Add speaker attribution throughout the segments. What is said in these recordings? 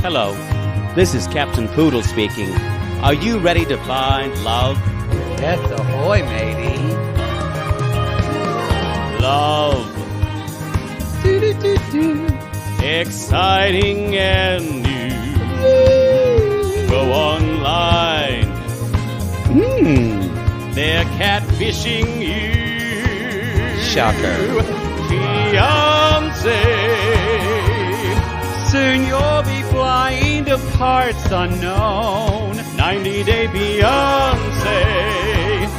Speaker 1: Hello, this is Captain Poodle speaking. Are you ready to find love?
Speaker 2: Yes, ahoy, matey.
Speaker 1: Love. Exciting and new. Go online. They're catfishing you.
Speaker 2: Shocker.
Speaker 1: Fiance.
Speaker 2: Soon you'll be flying to parts unknown.
Speaker 1: 90-day Beyonce.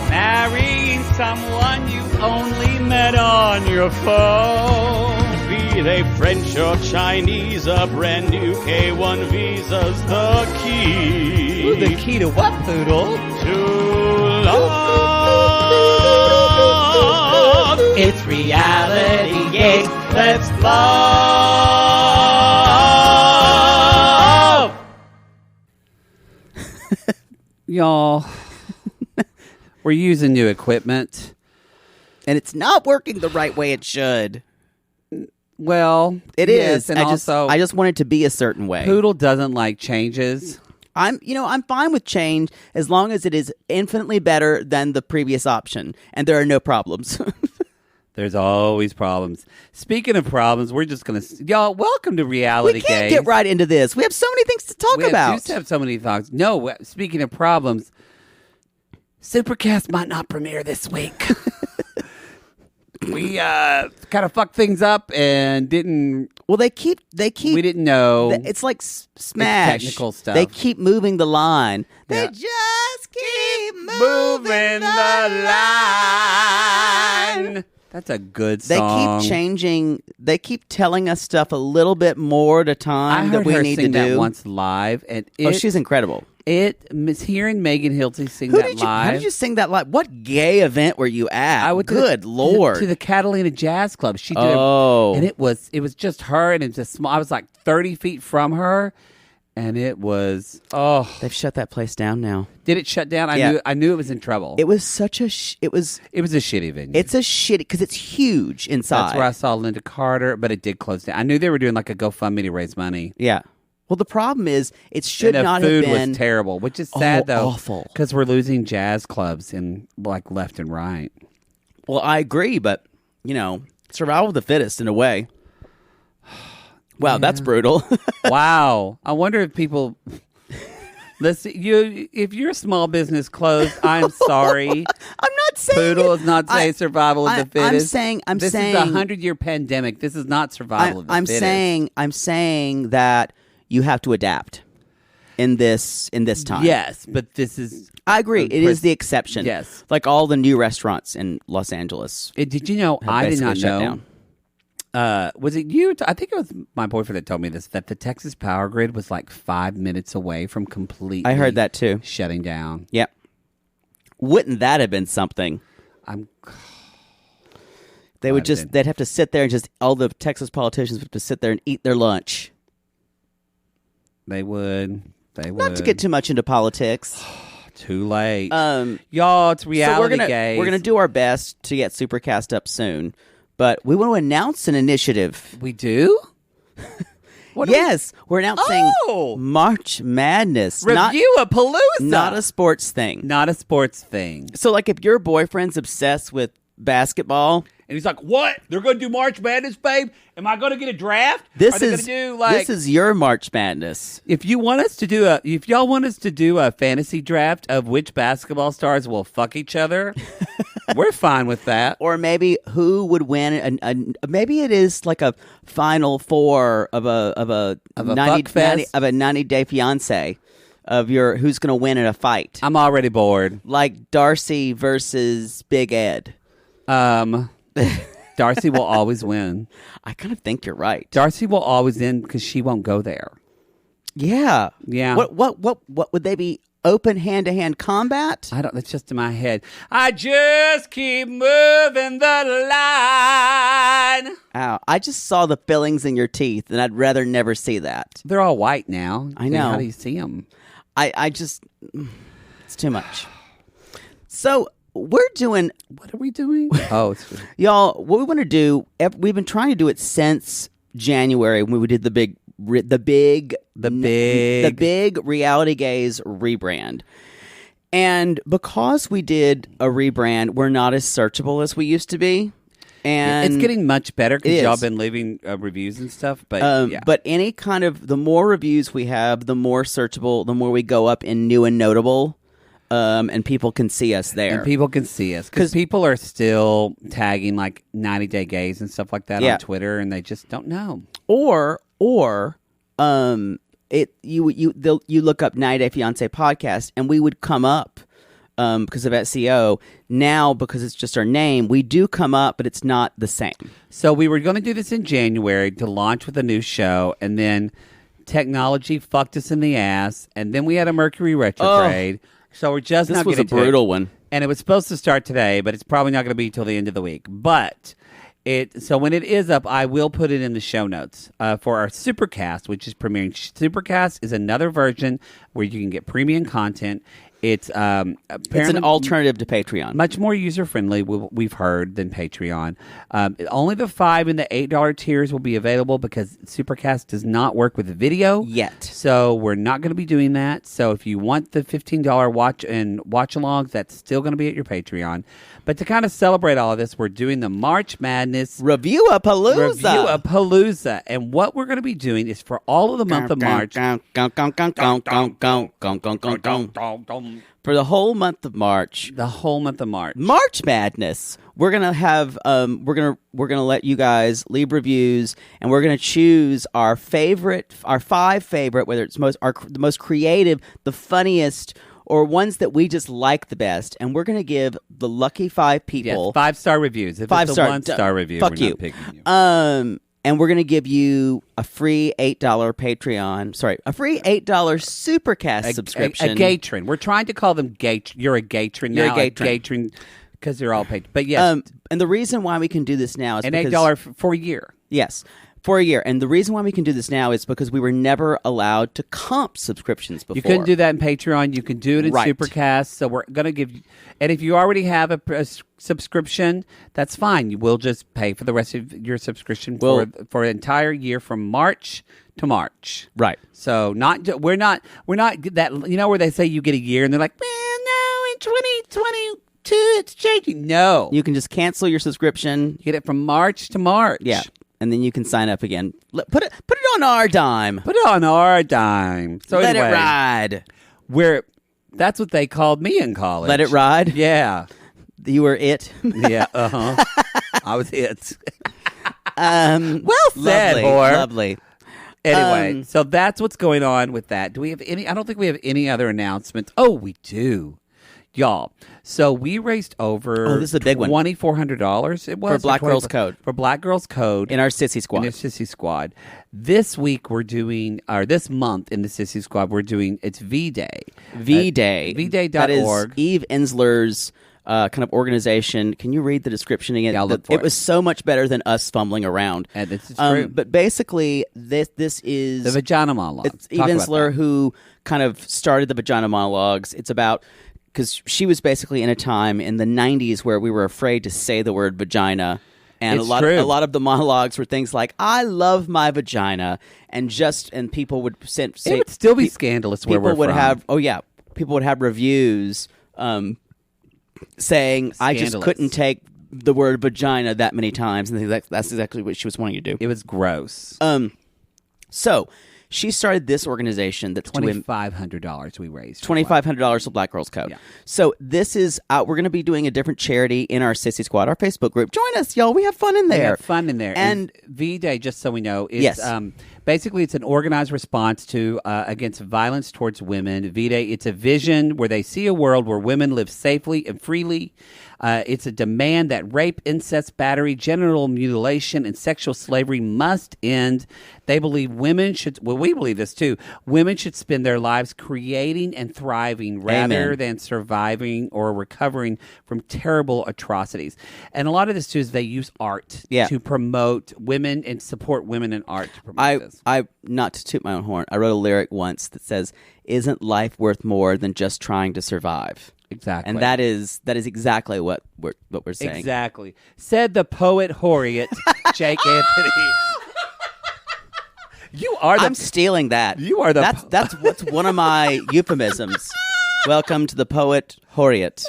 Speaker 2: Marrying someone you only met on your phone.
Speaker 1: Be they French or Chinese, a brand new K1 visa's the key.
Speaker 2: Ooh, the key to what, Poodle?
Speaker 1: To love.
Speaker 2: It's reality gaze. Let's
Speaker 1: love.
Speaker 2: Y'all, we're using new equipment.
Speaker 3: And it's not working the right way it should.
Speaker 2: Well,
Speaker 3: It
Speaker 2: yes,
Speaker 3: is.
Speaker 2: and
Speaker 3: I
Speaker 2: also,
Speaker 3: just want it to be a certain way.
Speaker 2: Poodle doesn't like changes.
Speaker 3: I'm fine with change as long as it is infinitely better than the previous option, and there are no problems.
Speaker 2: There's always problems. Speaking of problems, we're just going to... Y'all, welcome to Reality
Speaker 3: We can't
Speaker 2: Gaze.
Speaker 3: get right into this. We have so many things to talk about.
Speaker 2: We just have so many thoughts. No, speaking of problems, Supercast might not premiere this week. We kind of fucked things up and didn't...
Speaker 3: Well, they keep.
Speaker 2: We didn't know.
Speaker 3: It's like Smash.
Speaker 2: technical stuff.
Speaker 3: They keep moving the line.
Speaker 2: Yeah.
Speaker 3: They just keep
Speaker 2: moving the line. That's a good
Speaker 3: They
Speaker 2: song.
Speaker 3: keep changing. They keep telling us stuff a little bit more at a
Speaker 2: I
Speaker 3: time
Speaker 2: heard
Speaker 3: that we
Speaker 2: her
Speaker 3: need
Speaker 2: sing
Speaker 3: to
Speaker 2: that
Speaker 3: do.
Speaker 2: once live, and
Speaker 3: She's incredible.
Speaker 2: hearing Megan Hilty sing that live.
Speaker 3: How did you sing that live? What gay event were you at?
Speaker 2: I would
Speaker 3: Good Lord.
Speaker 2: to the Catalina Jazz Club. She did
Speaker 3: Oh.
Speaker 2: and it was just her, and it's a small. I was like 30 feet from her, and it was
Speaker 3: They've shut that place down now.
Speaker 2: Did it shut down?
Speaker 3: Yeah.
Speaker 2: I knew it was in trouble.
Speaker 3: It was such a. It was.
Speaker 2: It was a shitty venue.
Speaker 3: It's a shitty because it's huge inside.
Speaker 2: That's where I saw Linda Carter, but it did close down. I knew they were doing like a GoFundMe to raise money.
Speaker 3: Yeah. Well, the problem is it should
Speaker 2: And
Speaker 3: not
Speaker 2: the food
Speaker 3: have been
Speaker 2: was terrible, which is sad though.
Speaker 3: Awful.
Speaker 2: Because we're losing jazz clubs in like left and right.
Speaker 3: Well, I agree, but survival of the fittest in a way. Wow, that's brutal.
Speaker 2: Wow. I wonder if people listen. If your small business closed, I'm sorry.
Speaker 3: I'm not saying
Speaker 2: Poodle is not saying survival of the fittest.
Speaker 3: This
Speaker 2: is a 100-year pandemic. This is not survival of the fittest.
Speaker 3: I'm saying that you have to adapt in this time.
Speaker 2: Yes, but this is.
Speaker 3: I agree. It is the exception.
Speaker 2: Yes.
Speaker 3: Like all the new restaurants in Los Angeles.
Speaker 2: Did you know?
Speaker 3: have
Speaker 2: I did not
Speaker 3: basically shut
Speaker 2: know.
Speaker 3: down.
Speaker 2: Was it you? I think it was my boyfriend that told me this. That the Texas power grid was like 5 minutes away from completely.
Speaker 3: I heard that too.
Speaker 2: Shutting down.
Speaker 3: Yep. Wouldn't that have been something? They would they'd have to sit there and all the Texas politicians would have to sit there and eat their lunch.
Speaker 2: They would.
Speaker 3: Not to get too much into politics.
Speaker 2: Too late. Y'all, it's reality gaze.
Speaker 3: We're gonna do our best to get Supercast up soon, but we want to announce an initiative.
Speaker 2: We do?
Speaker 3: Yes, we're announcing March Madness.
Speaker 2: Review a Palooza.
Speaker 3: Not a sports thing.
Speaker 2: Not a sports thing.
Speaker 3: So, like, if your boyfriend's obsessed with basketball,
Speaker 2: and he's like, "What? They're going to do March Madness, babe? Am I going to get a draft?
Speaker 3: this
Speaker 2: Are they
Speaker 3: is
Speaker 2: gonna do, like,
Speaker 3: this is your March Madness.
Speaker 2: If y'all want us to do a fantasy draft of which basketball stars will fuck each other, we're fine with that.
Speaker 3: Or maybe who would win? Maybe it is like a Final Four of a 90-day fiance of your who's going to win in a fight.
Speaker 2: I'm already bored.
Speaker 3: Like Darcy versus Big Ed.
Speaker 2: Darcy will always win.
Speaker 3: I kind of think you're right.
Speaker 2: Darcy will always win because she won't go there.
Speaker 3: Yeah.
Speaker 2: Yeah.
Speaker 3: What would they be? Open hand-to-hand combat?
Speaker 2: I don't. That's just in my head. I just keep moving the line.
Speaker 3: Ow. I just saw the fillings in your teeth, and I'd rather never see that.
Speaker 2: They're all white now.
Speaker 3: I know.
Speaker 2: How do you see them?
Speaker 3: I just... It's too much. So, we're doing...
Speaker 2: What are we doing?
Speaker 3: Y'all, what we want to do... We've been trying to do it since January when we did the big the big Reality Gaze rebrand. And because we did a rebrand, we're not as searchable as we used to be. And
Speaker 2: it's getting much better because y'all been leaving reviews and stuff. But
Speaker 3: but any kind of the more reviews we have, the more searchable, the more we go up in new and notable, and people can see us there.
Speaker 2: And people can see us because people are still tagging like 90 Day Gays and stuff like that on Twitter, and they just don't know.
Speaker 3: Or you look up 90 Day Fiancé podcast, and we would come up. Because of SEO. Now, because it's just our name, we do come up, but it's not the same.
Speaker 2: So we were going to do this in January to launch with a new show, and then technology fucked us in the ass, and then we had a Mercury retrograde. So we're just not going to do it.
Speaker 3: This was a brutal one.
Speaker 2: And it was supposed to start today, but it's probably not going to be till the end of the week. But so when it is up, I will put it in the show notes for our Supercast, which is premiering. Supercast is another version where you can get premium content. It's
Speaker 3: an alternative to Patreon.
Speaker 2: Much more user-friendly, we've heard, than Patreon. Only the $5 and the $8 tiers will be available because Supercast does not work with video
Speaker 3: yet.
Speaker 2: So we're not going to be doing that. So if you want the $15 watch-alongs, that's still going to be at your Patreon. But to kind of celebrate all of this, we're doing the March Madness Review-a-Palooza. And what we're going to be doing is for all of the month of March...
Speaker 3: For the whole month of March. March Madness. We're gonna have we're gonna let you guys leave reviews, and we're gonna choose our 5 favorite, whether it's the most creative, the funniest, or ones that we just like the best, and we're gonna give the lucky 5 people
Speaker 2: 5-star reviews. If it's a 1-star review,
Speaker 3: fuck
Speaker 2: we're
Speaker 3: you.
Speaker 2: Not picking you.
Speaker 3: And we're going to give you a free $8 Supercast subscription.
Speaker 2: A Gatron. We're trying to call them Gatron. You're a Gatron now.
Speaker 3: You're a Gatron.
Speaker 2: Because they're all paid. But yes.
Speaker 3: And the reason why we can do this now is
Speaker 2: because... $8 for a year.
Speaker 3: Yes. For a year. And the reason why we can do this now is because we were never allowed to comp subscriptions before.
Speaker 2: You couldn't do that in Patreon. You can do it in Supercast. So we're going to give you... And if you already have a subscription, that's fine. We'll just pay for the rest of your subscription for an entire year from March to March.
Speaker 3: Right.
Speaker 2: So we're not that... You know where they say you get a year and they're like, man, no, in 2022 it's changing. No.
Speaker 3: You can just cancel your subscription.
Speaker 2: You get it from March to March.
Speaker 3: Yeah. And then you can sign up again. Put it on our dime.
Speaker 2: Put it on our dime. So
Speaker 3: let it ride.
Speaker 2: That's what they called me in college.
Speaker 3: Let it ride?
Speaker 2: Yeah.
Speaker 3: You were it?
Speaker 2: Yeah, I was it.
Speaker 3: Well
Speaker 2: said,
Speaker 3: lovely,
Speaker 2: whore.
Speaker 3: Lovely.
Speaker 2: Anyway, so that's what's going on with that. Do we have any? I don't think we have any other announcements. Oh, we do. Y'all, so we raised over
Speaker 3: this is a big one.
Speaker 2: $2,400. It was
Speaker 3: for Black Girls Code.
Speaker 2: For Black Girls Code
Speaker 3: in our Sissy
Speaker 2: Squad. This week we're doing, or this month in the Sissy Squad, we're doing. It's V-Day.
Speaker 3: V-Day.
Speaker 2: V-Day.org.
Speaker 3: That is Eve Ensler's kind of organization. Can you read the description again?
Speaker 2: Yeah, I'll look for it.
Speaker 3: It was so much better than us fumbling around.
Speaker 2: And this is true.
Speaker 3: But basically, this is
Speaker 2: the Vagina Monologues.
Speaker 3: It's Eve Ensler who kind of started the Vagina Monologues. It's about. Because she was basically in a time in the 90s where we were afraid to say the word vagina. And a lot of the monologues were things like, I love my vagina. And people would say...
Speaker 2: It would still be scandalous where we're from.
Speaker 3: People would have reviews saying, I just couldn't take the word vagina that many times. And that's exactly what she was wanting to do.
Speaker 2: It was gross.
Speaker 3: So... She started this organization that's
Speaker 2: $2,500 we raised.
Speaker 3: $2,500 for Black Girls Code. Yeah. So this is we're going to be doing a different charity in our Sissy Squad, our Facebook group. Join us, y'all. We have fun in there.
Speaker 2: And V-Day, just so we know, is basically it's an organized response to against violence towards women. V-Day, it's a vision where they see a world where women live safely and freely. It's a demand that rape, incest, battery, genital mutilation, and sexual slavery must end. They believe women should, we believe this too, women should spend their lives creating and thriving rather than surviving or recovering from terrible atrocities. And a lot of this too is they use art to promote women and support women in art to promote this.
Speaker 3: Not to toot my own horn, I wrote a lyric once that says, "Isn't life worth more than just trying to survive?"
Speaker 2: Exactly.
Speaker 3: And that is exactly what we're saying.
Speaker 2: Exactly. Said the poet laureate Jake Anthony. You are.
Speaker 3: I'm stealing that.
Speaker 2: You are the.
Speaker 3: That's what's one of my euphemisms. Welcome to the poet Harriet.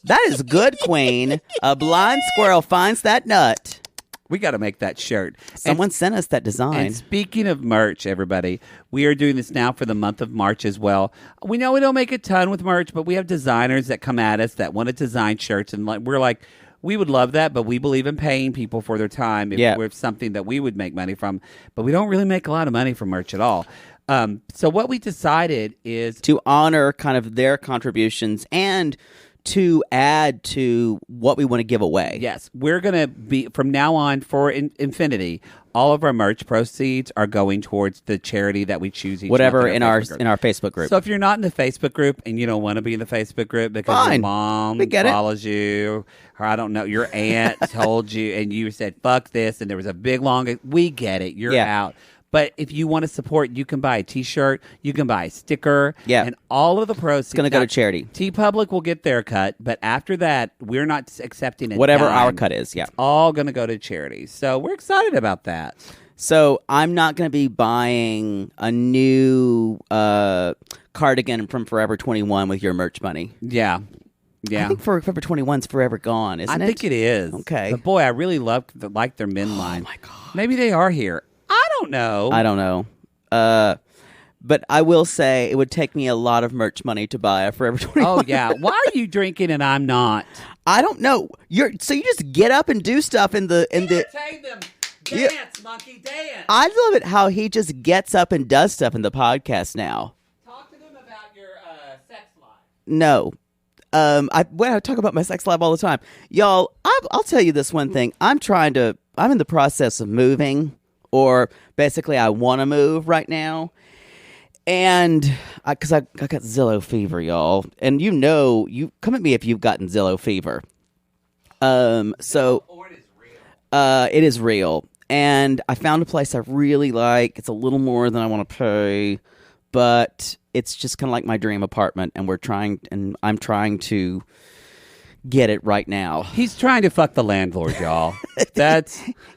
Speaker 3: That is good, Queen. A blind squirrel finds that nut.
Speaker 2: We got to make that shirt.
Speaker 3: Someone sent us that design.
Speaker 2: And speaking of merch, everybody, we are doing this now for the month of March as well. We know we don't make a ton with merch, but we have designers that come at us that want to design shirts. And we're like, we would love that, but we believe in paying people for their time if we're something that we would make money from. But we don't really make a lot of money from merch at all. So what we decided is
Speaker 3: to honor kind of their contributions and to add to what we want to give away.
Speaker 2: Yes, we're going to be, from now on, for infinity, all of our merch proceeds are going towards the charity that we choose each
Speaker 3: whatever
Speaker 2: month
Speaker 3: in our Facebook group.
Speaker 2: So if you're not in the Facebook group and you don't want to be in the Facebook group because your mom follows you, or I don't know, your aunt told you and you said, fuck this, and there was a big long, we get it, you're out. But if you want to support, you can buy a T-shirt, you can buy a sticker, and all of the proceeds.
Speaker 3: It's going to go to charity.
Speaker 2: T-Public will get their cut, but after that, we're not accepting it.
Speaker 3: Whatever our cut is,
Speaker 2: It's all going to go to charity. So we're excited about that.
Speaker 3: So I'm not going to be buying a new cardigan from Forever 21 with your merch money.
Speaker 2: Yeah.
Speaker 3: I think Forever 21's forever gone, isn't it?
Speaker 2: I think it is.
Speaker 3: Okay.
Speaker 2: But boy, I really like their men line.
Speaker 3: Oh, my God.
Speaker 2: Maybe they are here. I don't know.
Speaker 3: But I will say it would take me a lot of merch money to buy a Forever 21.
Speaker 2: Oh, yeah. Why are you drinking and I'm not?
Speaker 3: I don't know. So you just get up and do stuff in the...
Speaker 2: Entertain them. Dance, monkey, dance.
Speaker 3: I love it how he just gets up and does stuff in the podcast now.
Speaker 2: Talk to them about your sex life.
Speaker 3: No. I talk about my sex life all the time. Y'all, I'll tell you this one thing. I'm in the process of moving, or basically I want to move right now. And because I got Zillow fever, y'all. And you come at me if you've gotten Zillow fever. It is real. And I found a place I really like. It's a little more than I want to pay, but it's just kind of like my dream apartment, and I'm trying to get it right now.
Speaker 2: He's trying to fuck the landlord, y'all.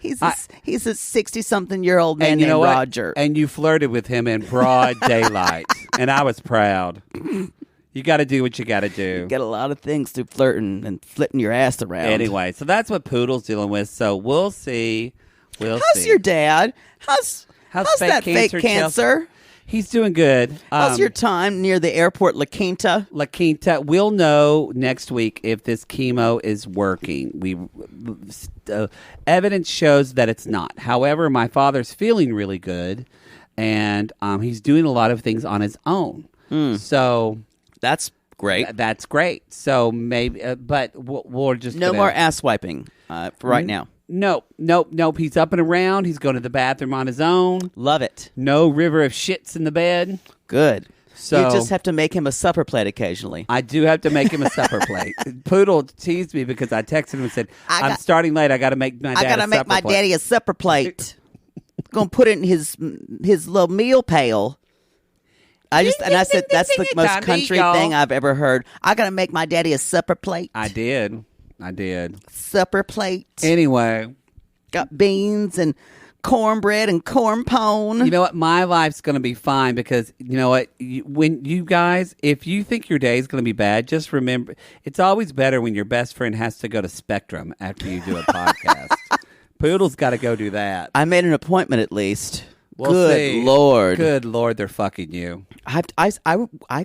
Speaker 3: He's a 60-something-year-old man named Roger.
Speaker 2: And you flirted with him in broad daylight, and I was proud. You got to do what you got to do.
Speaker 3: You get a lot of things through flirting and flitting your ass around.
Speaker 2: Anyway, so that's what Poodle's dealing with. So we'll see.
Speaker 3: How's your dad? How's that fake cancer?
Speaker 2: He's doing good.
Speaker 3: How's your time near the airport, La Quinta?
Speaker 2: La Quinta. We'll know next week if this chemo is working. Evidence shows that it's not. However, my father's feeling really good, and he's doing a lot of things on his own. So
Speaker 3: that's great.
Speaker 2: That's great. So maybe, but we're just
Speaker 3: no more ass wiping for right now.
Speaker 2: Nope. He's up and around. He's going to the bathroom on his own.
Speaker 3: Love it.
Speaker 2: No river of shits in the bed.
Speaker 3: Good.
Speaker 2: So
Speaker 3: you just have to make him a supper plate occasionally.
Speaker 2: I do have to make him a supper plate. Poodle teased me because I texted him and said, I'm starting late. I got to make my
Speaker 3: daddy a supper plate. Gonna put it in his little meal pail. I said that's the most country thing I've ever heard. I gotta make my daddy a supper plate.
Speaker 2: I did.
Speaker 3: Supper plate.
Speaker 2: Anyway.
Speaker 3: Got beans and cornbread and corn pone.
Speaker 2: You know what? My life's going to be fine because, you know what? When you guys, if you think your day is going to be bad, just remember, it's always better when your best friend has to go to Spectrum after you do a podcast. Poodle's got to go do that.
Speaker 3: I made an appointment at least.
Speaker 2: Good
Speaker 3: Lord.
Speaker 2: Good Lord, they're fucking you.
Speaker 3: I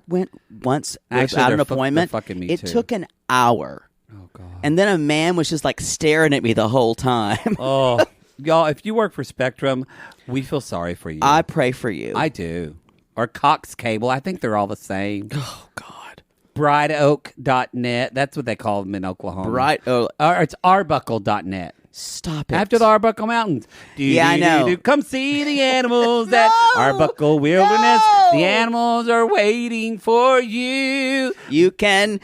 Speaker 3: went once without an appointment.
Speaker 2: Fucking me
Speaker 3: it
Speaker 2: too.
Speaker 3: took an hour.
Speaker 2: Oh, God.
Speaker 3: And then a man was just like staring at me the whole time.
Speaker 2: Oh, y'all, if you work for Spectrum, we feel sorry for you.
Speaker 3: I pray for you.
Speaker 2: I do. Or Cox Cable. I think they're all the same.
Speaker 3: Oh, God.
Speaker 2: BrideOak.net. That's what they call them in Oklahoma. Or it's Arbuckle.net.
Speaker 3: Stop it.
Speaker 2: After the Arbuckle Mountains.
Speaker 3: I know.
Speaker 2: Come see the animals at Arbuckle Wilderness.
Speaker 3: No.
Speaker 2: The animals are waiting for you.
Speaker 3: You can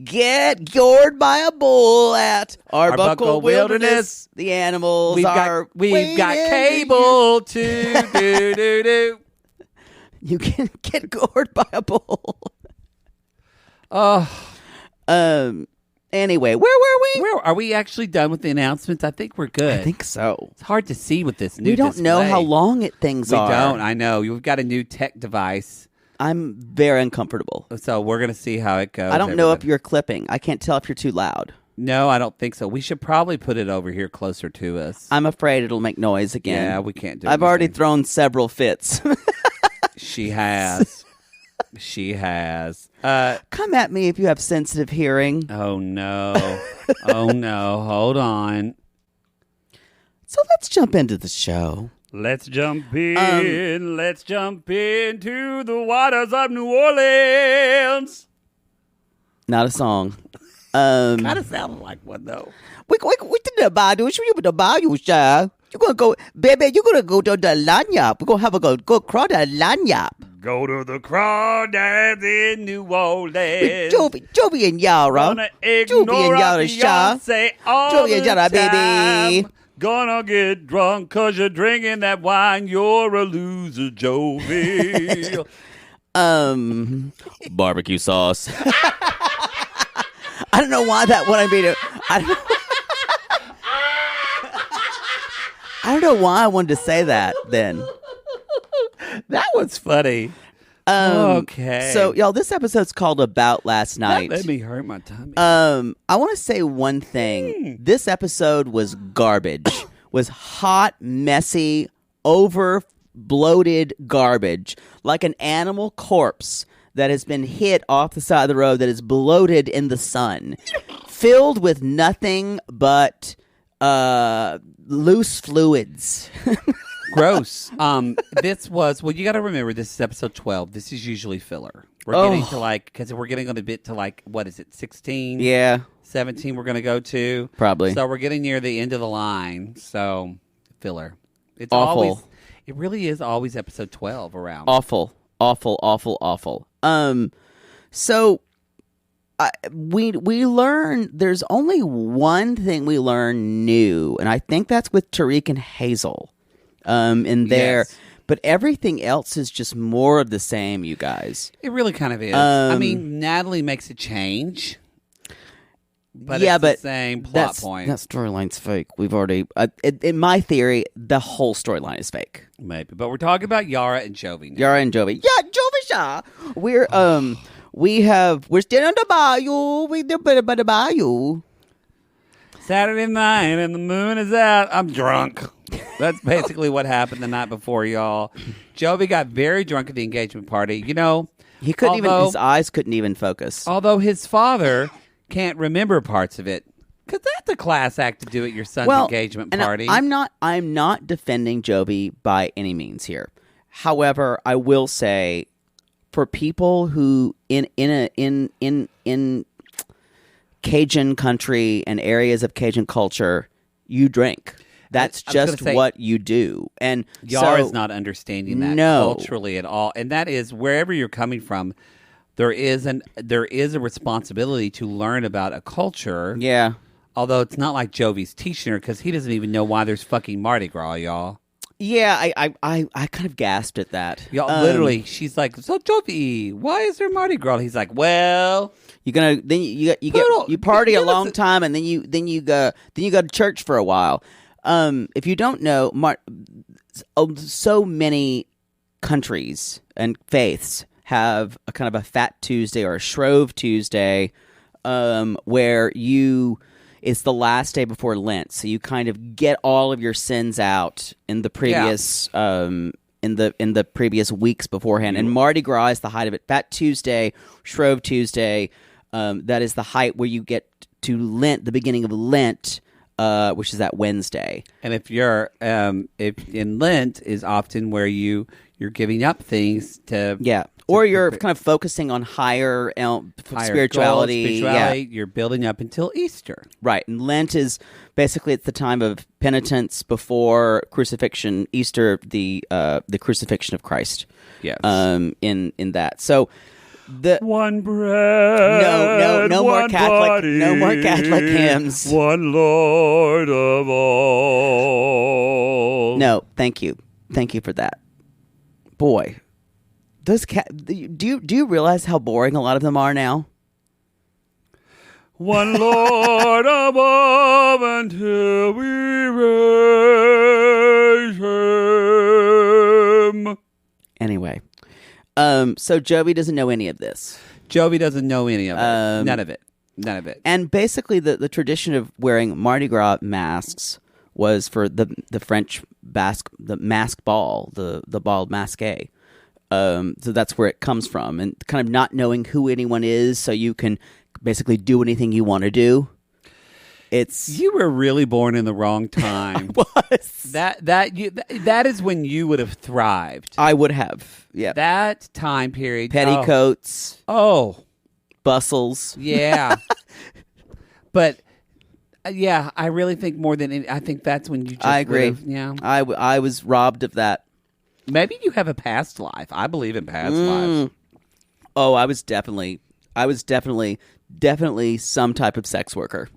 Speaker 3: get gored by a bull at Arbuckle Wilderness. The animals
Speaker 2: we've got cable to do.
Speaker 3: You can get gored by a bull.
Speaker 2: Oh.
Speaker 3: Anyway, where were we?
Speaker 2: Where are we actually done with the announcements? I think we're good.
Speaker 3: I think so.
Speaker 2: It's hard to see with this new
Speaker 3: We don't know how long things are.
Speaker 2: We don't. I know. You've got a new tech device.
Speaker 3: I'm very uncomfortable.
Speaker 2: So we're going to see how it goes.
Speaker 3: I don't know if you're clipping. I can't tell if you're too loud.
Speaker 2: No, I don't think so. We should probably put it over here closer to us.
Speaker 3: I'm afraid it'll make noise again.
Speaker 2: Yeah, we can't do it.
Speaker 3: I've already thrown several fits.
Speaker 2: She has. She has.
Speaker 3: Come at me if you have sensitive hearing.
Speaker 2: Oh, no. Oh, no. Hold on.
Speaker 3: So let's jump into the show.
Speaker 1: Let's jump in. Let's jump into the waters of New Orleans.
Speaker 3: Not a song.
Speaker 2: Kind of sounded like one, though.
Speaker 3: We did the bayou. The bayou, child. You're going to go, baby, you're going to go to the lanyard. We're going to have a go across the lanyard.
Speaker 1: Go to the crawdads in New Orleans.
Speaker 3: Jovi and Yara. Jovi and Yara, child. Jovi and Yara, baby.
Speaker 1: Gonna get drunk cause you're drinking that wine. You're a loser, Jovi.
Speaker 3: Barbecue sauce. I don't know why that one I made it. I don't know why I wanted to say that then.
Speaker 2: That was funny. Okay.
Speaker 3: So, y'all, this episode's called About Last Night.
Speaker 2: That made me hurt my tummy.
Speaker 3: I want to say one thing. This episode was garbage. Was hot, messy, over-bloated garbage. Like an animal corpse that has been hit off the side of the road that is bloated in the sun. Filled with nothing but loose fluids.
Speaker 2: Gross. This was, well, you got to remember, this is episode 12. This is usually filler. We're getting to because we're getting on a bit to what is it, 16?
Speaker 3: Yeah.
Speaker 2: 17 we're going to go to.
Speaker 3: Probably.
Speaker 2: So we're getting near the end of the line. So, filler. It's
Speaker 3: awful.
Speaker 2: Always, it really is always episode 12 around.
Speaker 3: Awful. So we learn there's only one thing we learn new, and I think that's with Tarik and Hazel. In there, yes. But everything else is just more of the same, you guys.
Speaker 2: It really kind of is. I mean, Natalie makes a change, but it's the same plot point.
Speaker 3: That storyline's fake. We've already, in my theory, the whole storyline is fake.
Speaker 2: Maybe, but we're talking about Yara and Jovi now.
Speaker 3: Yara and Jovi. Yeah, Jovi, Shaw. We're still on the bayou. We're by the bayou.
Speaker 2: Saturday night and the moon is out. I'm drunk. That's basically what happened the night before, y'all. Jovi got very drunk at the engagement party. You know,
Speaker 3: he couldn't his eyes couldn't even focus.
Speaker 2: Although his father can't remember parts of it. Because that's a class act to do at your son's engagement party.
Speaker 3: I'm not defending Jovi by any means here. However, I will say, for people who in Cajun country and areas of Cajun culture, you drink. That's just what you do. And
Speaker 2: Yara's not understanding that culturally at all. And that is, wherever you're coming from, there is a responsibility to learn about a culture.
Speaker 3: Yeah.
Speaker 2: Although it's not like Jovi's teaching her, because he doesn't even know why there's fucking Mardi Gras, y'all.
Speaker 3: Yeah, I kind of gasped at that.
Speaker 2: Y'all, literally, she's like, "So Jovi, why is there Mardi Gras?" He's like, "Well,
Speaker 3: you party a long time, and then you go to church for a while." If you don't know, so many countries and faiths have a kind of a Fat Tuesday or a Shrove Tuesday, where it's the last day before Lent, so you kind of get all of your sins out in the previous in the previous weeks beforehand. And Mardi Gras is the height of it. Fat Tuesday, Shrove Tuesday, that is the height where you get to Lent, the beginning of Lent. Which is that Wednesday.
Speaker 2: And if you're if in Lent is often where you're giving up things
Speaker 3: or you're kind of focusing on higher spirituality.
Speaker 2: You're building up until Easter,
Speaker 3: right? And Lent is basically it's the time of penitence before crucifixion. Easter, the crucifixion of Christ.
Speaker 2: Yes.
Speaker 3: In that so.
Speaker 1: One bread,
Speaker 3: no more Catholic hymns.
Speaker 1: One Lord of all.
Speaker 3: No, thank you for that. Boy, those do you realize how boring a lot of them are now?
Speaker 2: One Lord above until we raise him.
Speaker 3: Anyway, so Jovi doesn't know any of this.
Speaker 2: Jovi doesn't know any of it. None of it.
Speaker 3: And basically, the tradition of wearing Mardi Gras masks was for the French mask ball, the bal masqué. So that's where it comes from, and kind of not knowing who anyone is, so you can basically do anything you want to do.
Speaker 2: You were really born in the wrong time. That is when you would have thrived.
Speaker 3: I would have. Yeah.
Speaker 2: That time period.
Speaker 3: Petticoats.
Speaker 2: Oh.
Speaker 3: Bustles.
Speaker 2: Yeah. But yeah, I really think more than I think that's when you just
Speaker 3: I agree.
Speaker 2: Yeah.
Speaker 3: I was robbed of that.
Speaker 2: Maybe you have a past life. I believe in past lives.
Speaker 3: Oh, I was definitely some type of sex worker.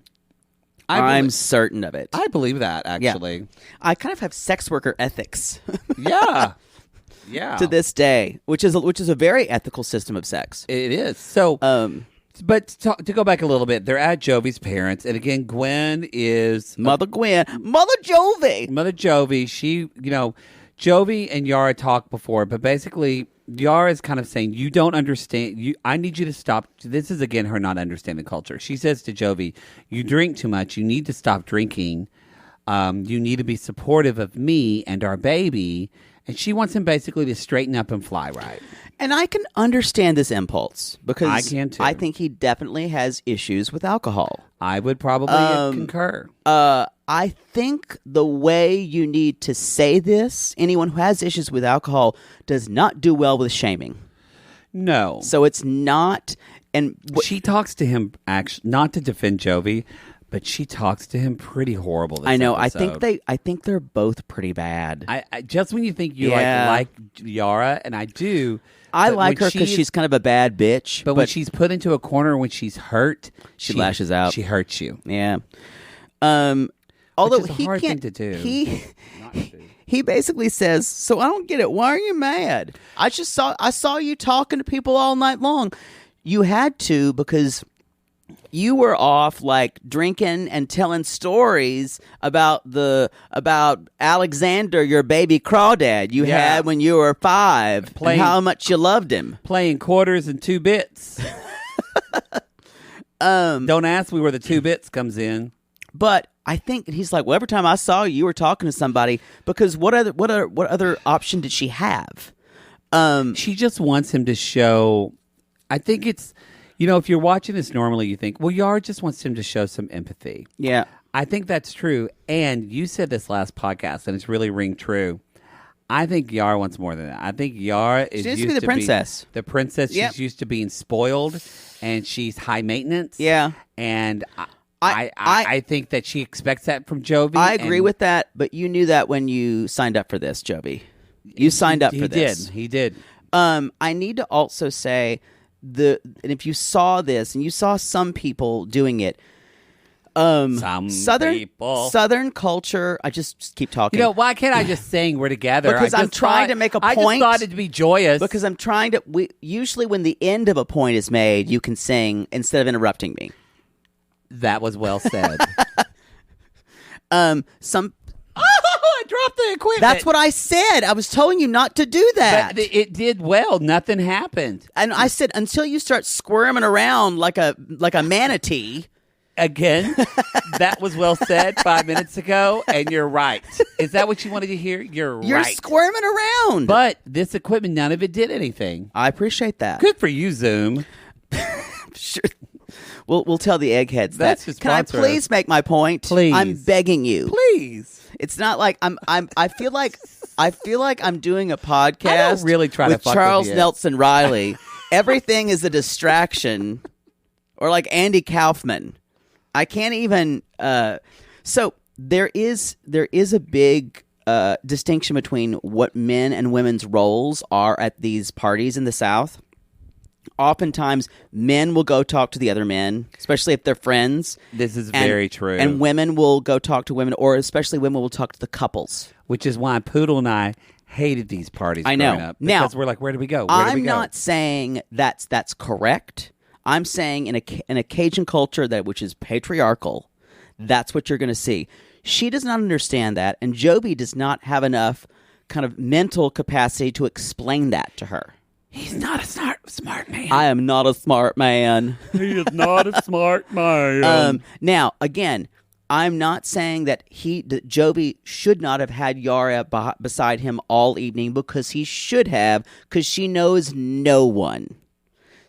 Speaker 3: I'm certain of it.
Speaker 2: I believe that, actually.
Speaker 3: Yeah. I kind of have sex worker ethics.
Speaker 2: Yeah.
Speaker 3: To this day, which is a very ethical system of sex.
Speaker 2: It is. So, but to go back a little bit, they're at Jovi's parents, and again, Gwen is
Speaker 3: Mother Jovi.
Speaker 2: She, Jovi and Yara talked before, but basically, Yara is kind of saying, you don't understand. I need you to stop. This is, again, her not understanding culture. She says to Jovi, you drink too much. You need to stop drinking. You need to be supportive of me and our baby. And she wants him basically to straighten up and fly right.
Speaker 3: And I can understand this impulse because
Speaker 2: I can too.
Speaker 3: I think he definitely has issues with alcohol.
Speaker 2: I would probably concur.
Speaker 3: I think the way you need to say this, anyone who has issues with alcohol does not do well with shaming.
Speaker 2: No.
Speaker 3: So it's not. And
Speaker 2: she talks to him, actually, not to defend Jovi, but she talks to him pretty horrible this
Speaker 3: I know.
Speaker 2: episode.
Speaker 3: I think they're both pretty bad.
Speaker 2: I just when you think you like Yara, and I do.
Speaker 3: I like her because she's kind of a bad bitch.
Speaker 2: But when she's put into a corner, when she's hurt,
Speaker 3: she lashes out.
Speaker 2: She hurts you.
Speaker 3: Yeah. Although
Speaker 2: which is a hard thing to do.
Speaker 3: He basically says, "So I don't get it. Why are you mad? I saw you talking to people all night long. You had to because you were off like drinking and telling stories about Alexander, your baby crawdad you had when you were 5, and how much you loved him.
Speaker 2: Playing quarters and 2 bits. Don't ask me where the 2 bits comes in.
Speaker 3: But I think he's like, well, every time I saw you, you were talking to somebody because what other option did she have?
Speaker 2: She just wants him to show. I think it's. If you're watching this normally, you think, well, Yara just wants him to show some empathy.
Speaker 3: Yeah.
Speaker 2: I think that's true. And you said this last podcast, and it's really ring true. I think Yara wants more than that. I think Yara is used to be the princess. The princess. Yep. She's used to being spoiled, and she's high maintenance.
Speaker 3: Yeah.
Speaker 2: And I think that she expects that from Jovi.
Speaker 3: I agree with that, but you knew that when you signed up for this, Jovi. You signed up for this.
Speaker 2: He did.
Speaker 3: I need to also say... and if you saw this and you saw some people doing it, Southern culture. I just keep talking.
Speaker 2: Why can't I just sing? We're together.
Speaker 3: Because I'm trying to make a point.
Speaker 2: I just thought it to be joyous.
Speaker 3: Because I'm trying to. Usually, when the end of a point is made, you can sing instead of interrupting me.
Speaker 2: That was well said. I dropped the equipment.
Speaker 3: That's what I said. I was telling you not to do that.
Speaker 2: But it did well. Nothing happened.
Speaker 3: And I said, until you start squirming around like a manatee.
Speaker 2: Again, that was well said 5 minutes ago, and you're right. Is that what you wanted to hear? You're right.
Speaker 3: You're squirming around.
Speaker 2: But this equipment, none of it did anything.
Speaker 3: I appreciate that.
Speaker 2: Good for you, Zoom.
Speaker 3: Sure. We'll tell the eggheads
Speaker 2: that.
Speaker 3: Can I please make my point?
Speaker 2: Please.
Speaker 3: I'm begging you.
Speaker 2: Please.
Speaker 3: It's not like I feel like I'm doing a podcast. I
Speaker 2: don't really try
Speaker 3: with
Speaker 2: to fuck
Speaker 3: Charles
Speaker 2: with
Speaker 3: Nelson Riley. Everything is a distraction, or like Andy Kaufman. I can't even. So there is a big distinction between what men and women's roles are at these parties in the South. Oftentimes, men will go talk to the other men, especially if they're friends.
Speaker 2: This is very true.
Speaker 3: And women will go talk to women, or especially women will talk to the couples.
Speaker 2: Which is why Poodle and I hated these parties
Speaker 3: I know.
Speaker 2: growing up. Because we're like, where do we go? Where do we go?
Speaker 3: I'm not saying that's correct. I'm saying in a Cajun culture which is patriarchal, that's what you're going to see. She does not understand that, and Jovi does not have enough kind of mental capacity to explain that to her.
Speaker 2: He's not a smart man.
Speaker 3: I am not a smart man.
Speaker 2: He is not a smart man.
Speaker 3: Now, again, I'm not saying that Jovi should not have had Yara beside him all evening, because he should have, because she knows no one.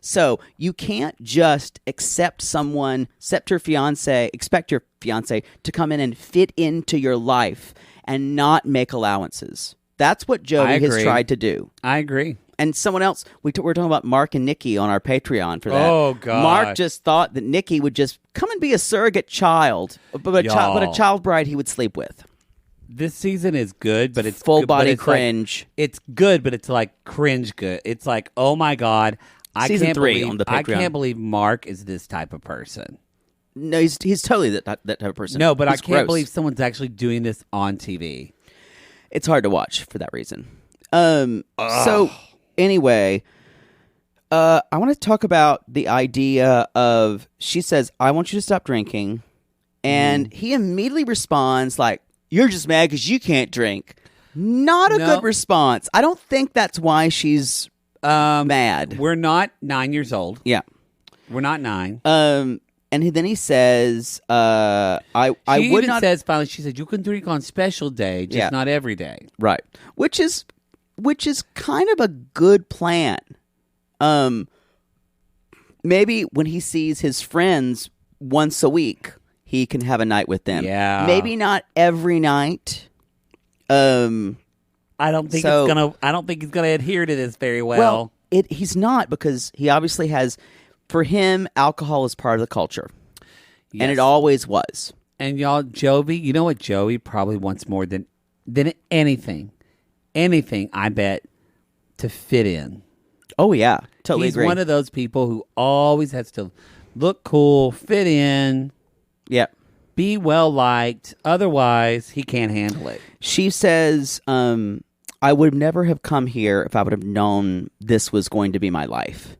Speaker 3: So you can't just expect your fiance to come in and fit into your life and not make allowances. That's what Jovi has tried to do.
Speaker 2: I agree.
Speaker 3: And someone else, we're talking about Mark and Nikki on our Patreon for that.
Speaker 2: Oh, God.
Speaker 3: Mark just thought that Nikki would just come and be a surrogate child, but a child bride he would sleep with.
Speaker 2: This season is good, but it's
Speaker 3: full body cringe.
Speaker 2: It's good, but it's like cringe good. It's like, oh my God,
Speaker 3: Season 3 on the Patreon.
Speaker 2: I can't believe Mark is this type of person.
Speaker 3: No, he's totally that type of person.
Speaker 2: No, but I can't believe someone's actually doing this on TV.
Speaker 3: It's hard to watch for that reason. So anyway, I want to talk about the idea of, she says, I want you to stop drinking. And he immediately responds like, you're just mad because you can't drink. Not a good response. I don't think that's why she's mad.
Speaker 2: We're not 9 years old.
Speaker 3: Yeah.
Speaker 2: We're not 9.
Speaker 3: And then he says,
Speaker 2: says finally, she said, you can drink on special day, just not every day.
Speaker 3: Right. Which is kind of a good plan. Maybe when he sees his friends once a week, he can have a night with them.
Speaker 2: Yeah.
Speaker 3: Maybe not every night.
Speaker 2: I don't think he's gonna adhere to this very well.
Speaker 3: Well, he's not, because he obviously has. For him, alcohol is part of the culture, and it always was.
Speaker 2: And y'all, Jovi, you know what Jovi probably wants more than anything, I bet, to fit in.
Speaker 3: Oh yeah, totally agree.
Speaker 2: He's one of those people who always has to look cool, fit in.
Speaker 3: Yeah.
Speaker 2: Be well liked. Otherwise, he can't handle it.
Speaker 3: She says, I would never have come here if I would have known this was going to be my life.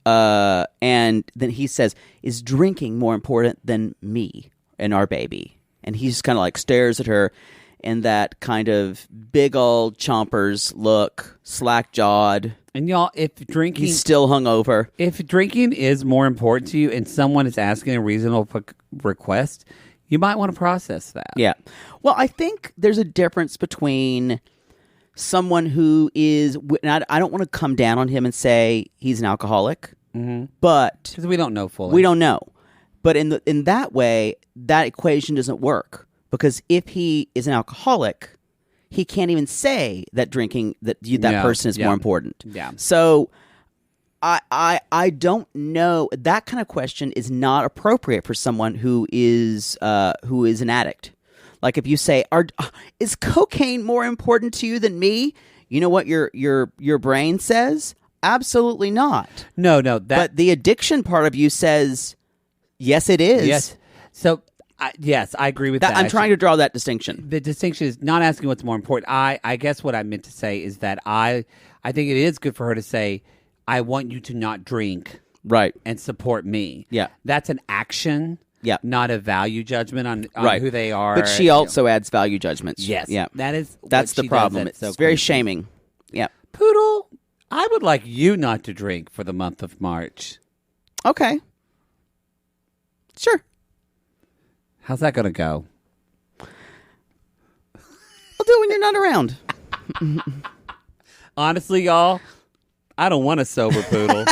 Speaker 3: And then he says, is drinking more important than me and our baby? And he just kind of like stares at her in that kind of big old chompers look, slack-jawed.
Speaker 2: And y'all, if drinking...
Speaker 3: He's still hungover.
Speaker 2: If drinking is more important to you and someone is asking a reasonable request, you might want to process that.
Speaker 3: Yeah. Well, I think there's a difference between someone who is... I don't want to come down on him and say he's an alcoholic, but...
Speaker 2: Because we don't know fully.
Speaker 3: We don't know. But in that way, that equation doesn't work. Because if he is an alcoholic, he can't even say that drinking, that person is more important.
Speaker 2: Yeah.
Speaker 3: So I don't know. That kind of question is not appropriate for someone who is an addict. Like if you say, is cocaine more important to you than me? You know what your brain says? Absolutely not.
Speaker 2: No.
Speaker 3: But the addiction part of you says, yes, it is.
Speaker 2: Yes. So... yes, I agree with that.
Speaker 3: I'm trying to draw that distinction.
Speaker 2: The distinction is not asking what's more important. I guess what I meant to say is that I think it is good for her to say, I want you to not drink.
Speaker 3: Right.
Speaker 2: And support me.
Speaker 3: Yeah.
Speaker 2: That's an action.
Speaker 3: Yeah.
Speaker 2: Not a value judgment on who they are.
Speaker 3: But she also adds value judgments.
Speaker 2: Yes.
Speaker 3: Yeah.
Speaker 2: That's
Speaker 3: the problem. It's very shaming. Yeah.
Speaker 2: Poodle, I would like you not to drink for the month of March.
Speaker 3: Okay. Sure.
Speaker 2: How's that going to go?
Speaker 3: I'll do it when you're not around.
Speaker 2: Honestly, y'all, I don't want a sober poodle.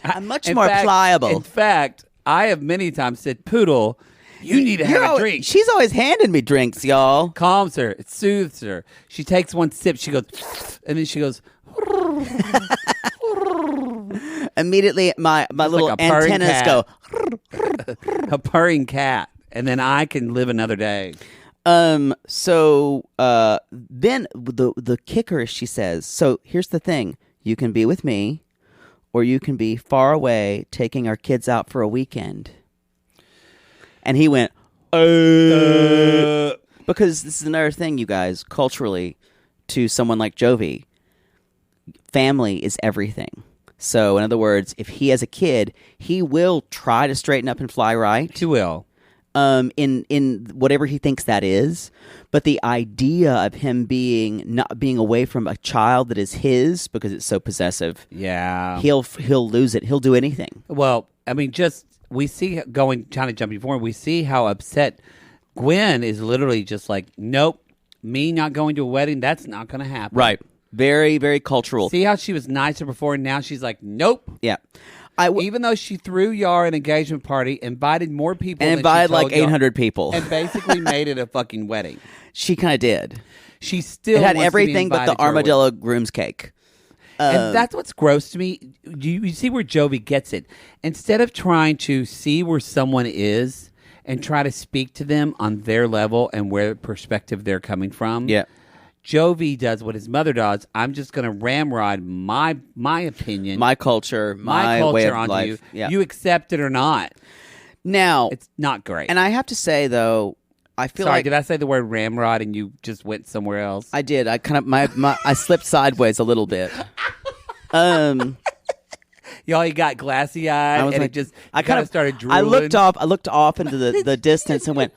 Speaker 3: I'm much more pliable.
Speaker 2: In fact, I have many times said, Poodle, you need to have a drink.
Speaker 3: She's always handing me drinks, y'all.
Speaker 2: Calms her. It soothes her. She takes one sip. She goes, and then she goes.
Speaker 3: Immediately, my little
Speaker 2: like
Speaker 3: antennas go.
Speaker 2: A purring cat, and then I can live another day.
Speaker 3: So then the kicker is, she says, so here's the thing: you can be with me, or you can be far away taking our kids out for a weekend. And he went, because this is another thing, you guys, culturally, to someone like Jovi, family is everything. So, in other words, if he has a kid, he will try to straighten up and fly right.
Speaker 2: He will.
Speaker 3: In whatever he thinks that is. But the idea of him not being away from a child that is his because it's so possessive.
Speaker 2: Yeah.
Speaker 3: He'll lose it. He'll do anything.
Speaker 2: Well, I mean, we see trying to jump forward, we see how upset Gwen is literally just like, nope, me not going to a wedding, that's not going to happen.
Speaker 3: Right. Very, very cultural.
Speaker 2: See how she was nicer before, and now she's like, nope.
Speaker 3: Yeah.
Speaker 2: Even though she threw Yara an engagement party, invited more people.
Speaker 3: And invited like 800 people.
Speaker 2: And basically made it a fucking wedding.
Speaker 3: She kind of did.
Speaker 2: She still
Speaker 3: It had everything but the armadillo groom's cake.
Speaker 2: And that's what's gross to me. You see where Jovi gets it. Instead of trying to see where someone is and try to speak to them on their level and where perspective they're coming from.
Speaker 3: Yeah.
Speaker 2: Jovi does what his mother does. I'm just going to ramrod my opinion,
Speaker 3: my culture, my way of
Speaker 2: onto
Speaker 3: life.
Speaker 2: you.
Speaker 3: Yeah.
Speaker 2: You accept it or not.
Speaker 3: Now,
Speaker 2: it's not great.
Speaker 3: And I have to say though, I feel
Speaker 2: Sorry,
Speaker 3: like
Speaker 2: did I say the word ramrod and you just went somewhere else?
Speaker 3: I did. I kind of I slipped sideways a little bit.
Speaker 2: Y'all, you got glassy eyed, and
Speaker 3: like,
Speaker 2: I kind of started drooling.
Speaker 3: I looked off into the distance and went.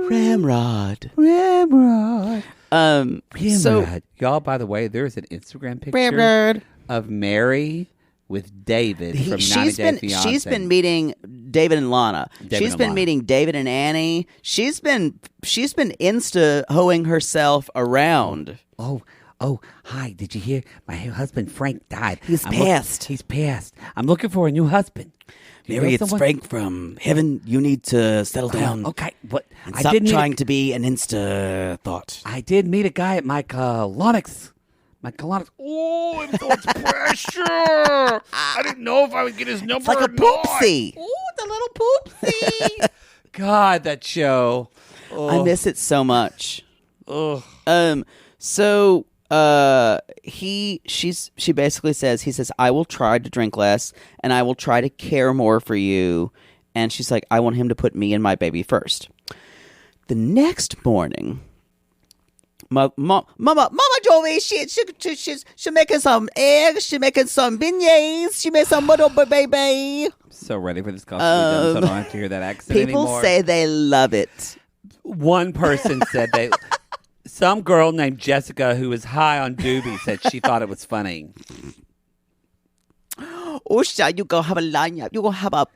Speaker 3: Ramrod.
Speaker 2: So, y'all, by the way, there's an Instagram picture of Mary with David from 90 Day Fiancé.
Speaker 3: She's been meeting David and Lana. She's been meeting David and Annie. She's been Insta-hoeing herself around.
Speaker 2: Oh, hi, did you hear? My husband Frank died.
Speaker 3: He's passed.
Speaker 2: He's passed. I'm looking for a new husband.
Speaker 3: Mary, it's Frank from heaven. You need to settle down.
Speaker 2: Okay, but
Speaker 3: and stop trying to be an Insta thought.
Speaker 2: I did meet a guy at my colonics. Oh, it was pressure. I didn't know if I would get his number.
Speaker 3: It's like a poopsie.
Speaker 2: Oh, the little poopsie. God, that show. Oh.
Speaker 3: I miss it so much.
Speaker 2: Oh.
Speaker 3: So she basically says, he says, I will try to drink less and I will try to care more for you. And she's like, I want him to put me and my baby first. The next morning, Mama Jovi, she's making some eggs, she's making some beignets, she made some little baby.
Speaker 2: I'm so ready for this call to be done, so I don't have to hear that accent
Speaker 3: anymore. People say they love it.
Speaker 2: One person said they... Some girl named Jessica who was high on doobie said she thought it was funny.
Speaker 3: Usha, you go have a lineup. You go have a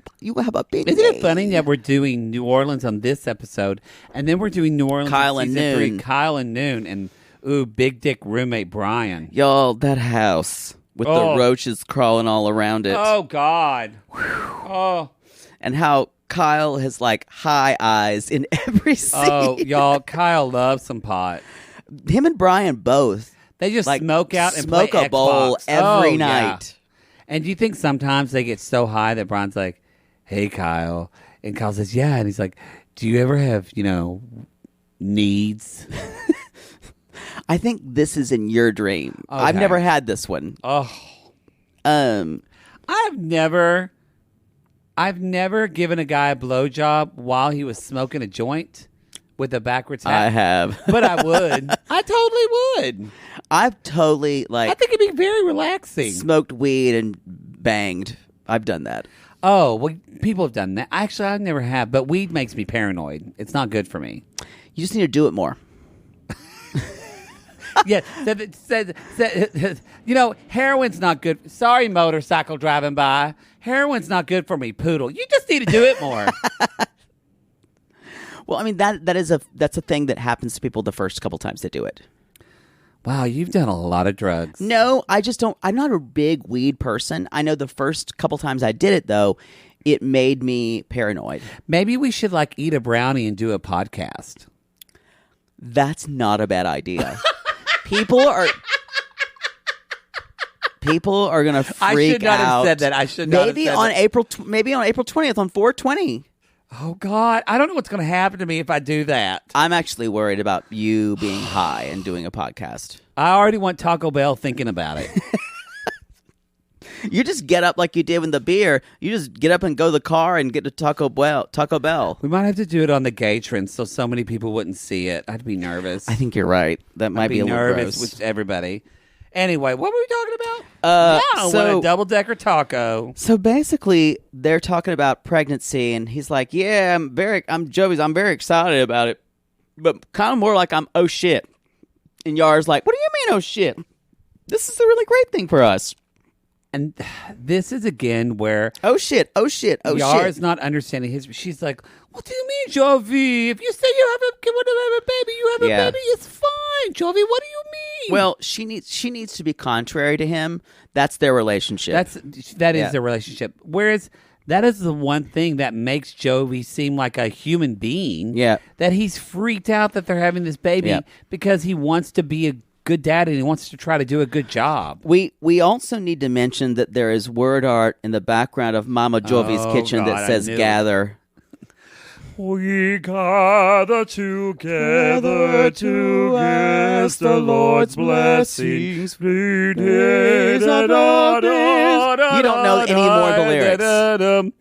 Speaker 3: big.
Speaker 2: Isn't it funny that we're doing New Orleans on this episode, and then we're doing New Orleans
Speaker 3: Kyle
Speaker 2: in
Speaker 3: and
Speaker 2: season
Speaker 3: Noon.
Speaker 2: 3, Kyle and Noon, and big dick roommate Brian.
Speaker 3: Y'all, that house with the roaches crawling all around it.
Speaker 2: Oh God. Oh.
Speaker 3: And how Kyle has like high eyes in every scene.
Speaker 2: Oh, y'all, Kyle loves some pot.
Speaker 3: Him and Brian both.
Speaker 2: They just
Speaker 3: like,
Speaker 2: smoke out and
Speaker 3: smoke
Speaker 2: play
Speaker 3: a bowl
Speaker 2: Xbox.
Speaker 3: every night.
Speaker 2: Yeah. And do you think sometimes they get so high that Brian's like, hey, Kyle. And Kyle says, yeah. And he's like, do you ever have, needs?
Speaker 3: I think this is in your dream. Okay. I've never had this one.
Speaker 2: Oh. I've never given a guy a blowjob while he was smoking a joint with a backwards hat.
Speaker 3: I have.
Speaker 2: But I would. I totally would.
Speaker 3: I've totally,
Speaker 2: I think it'd be very relaxing.
Speaker 3: Smoked weed and banged. I've done that.
Speaker 2: Oh, well, people have done that. Actually, I never have, but weed makes me paranoid. It's not good for me.
Speaker 3: You just need to do it more.
Speaker 2: Yeah, heroin's not good. Sorry, motorcycle driving by. Heroin's not good for me, poodle. You just need to do it more.
Speaker 3: Well, I mean that's a thing that happens to people the first couple times they do it.
Speaker 2: Wow, you've done a lot of drugs.
Speaker 3: No, I just don't. I'm not a big weed person. I know the first couple times I did it though, it made me paranoid.
Speaker 2: Maybe we should eat a brownie and do a podcast.
Speaker 3: That's not a bad idea. People are going to freak out.
Speaker 2: I should not have said that. I should not have said that.
Speaker 3: Maybe on April 20th on 4/20.
Speaker 2: Oh, God. I don't know what's going to happen to me if I do that.
Speaker 3: I'm actually worried about you being high and doing a podcast.
Speaker 2: I already want Taco Bell thinking about it.
Speaker 3: You just get up like you did with the beer. You just get up and go to the car and get to Taco Bell.
Speaker 2: We might have to do it on the gay trend so many people wouldn't see it. I'd be nervous.
Speaker 3: I think you're right. That might be a little
Speaker 2: nervous
Speaker 3: gross.
Speaker 2: with everybody. Anyway, what were we talking about? I want a double-decker taco.
Speaker 3: So basically, they're talking about pregnancy, and he's like, "Yeah, I'm very excited about it, but kind of more like I'm oh shit." And Yara's like, "What do you mean oh shit? This is a really great thing for us."
Speaker 2: And this is again where
Speaker 3: oh shit.
Speaker 2: Yara's not understanding his. She's like, "What do you mean, Jovi? If you say you want to have a baby, you have a baby. It's fine, Jovi. What do you mean?"
Speaker 3: Well, she needs to be contrary to him. That's their relationship.
Speaker 2: That is their relationship. Whereas that is the one thing that makes Jovi seem like a human being.
Speaker 3: Yeah,
Speaker 2: that he's freaked out that they're having this baby because he wants to be a good dad and he wants to try to do a good job.
Speaker 3: We also need to mention that there is word art in the background of Mama Jovi's kitchen that says "gather."
Speaker 1: We gather together to ask the Lord's blessings. You
Speaker 3: don't know any more of the lyrics.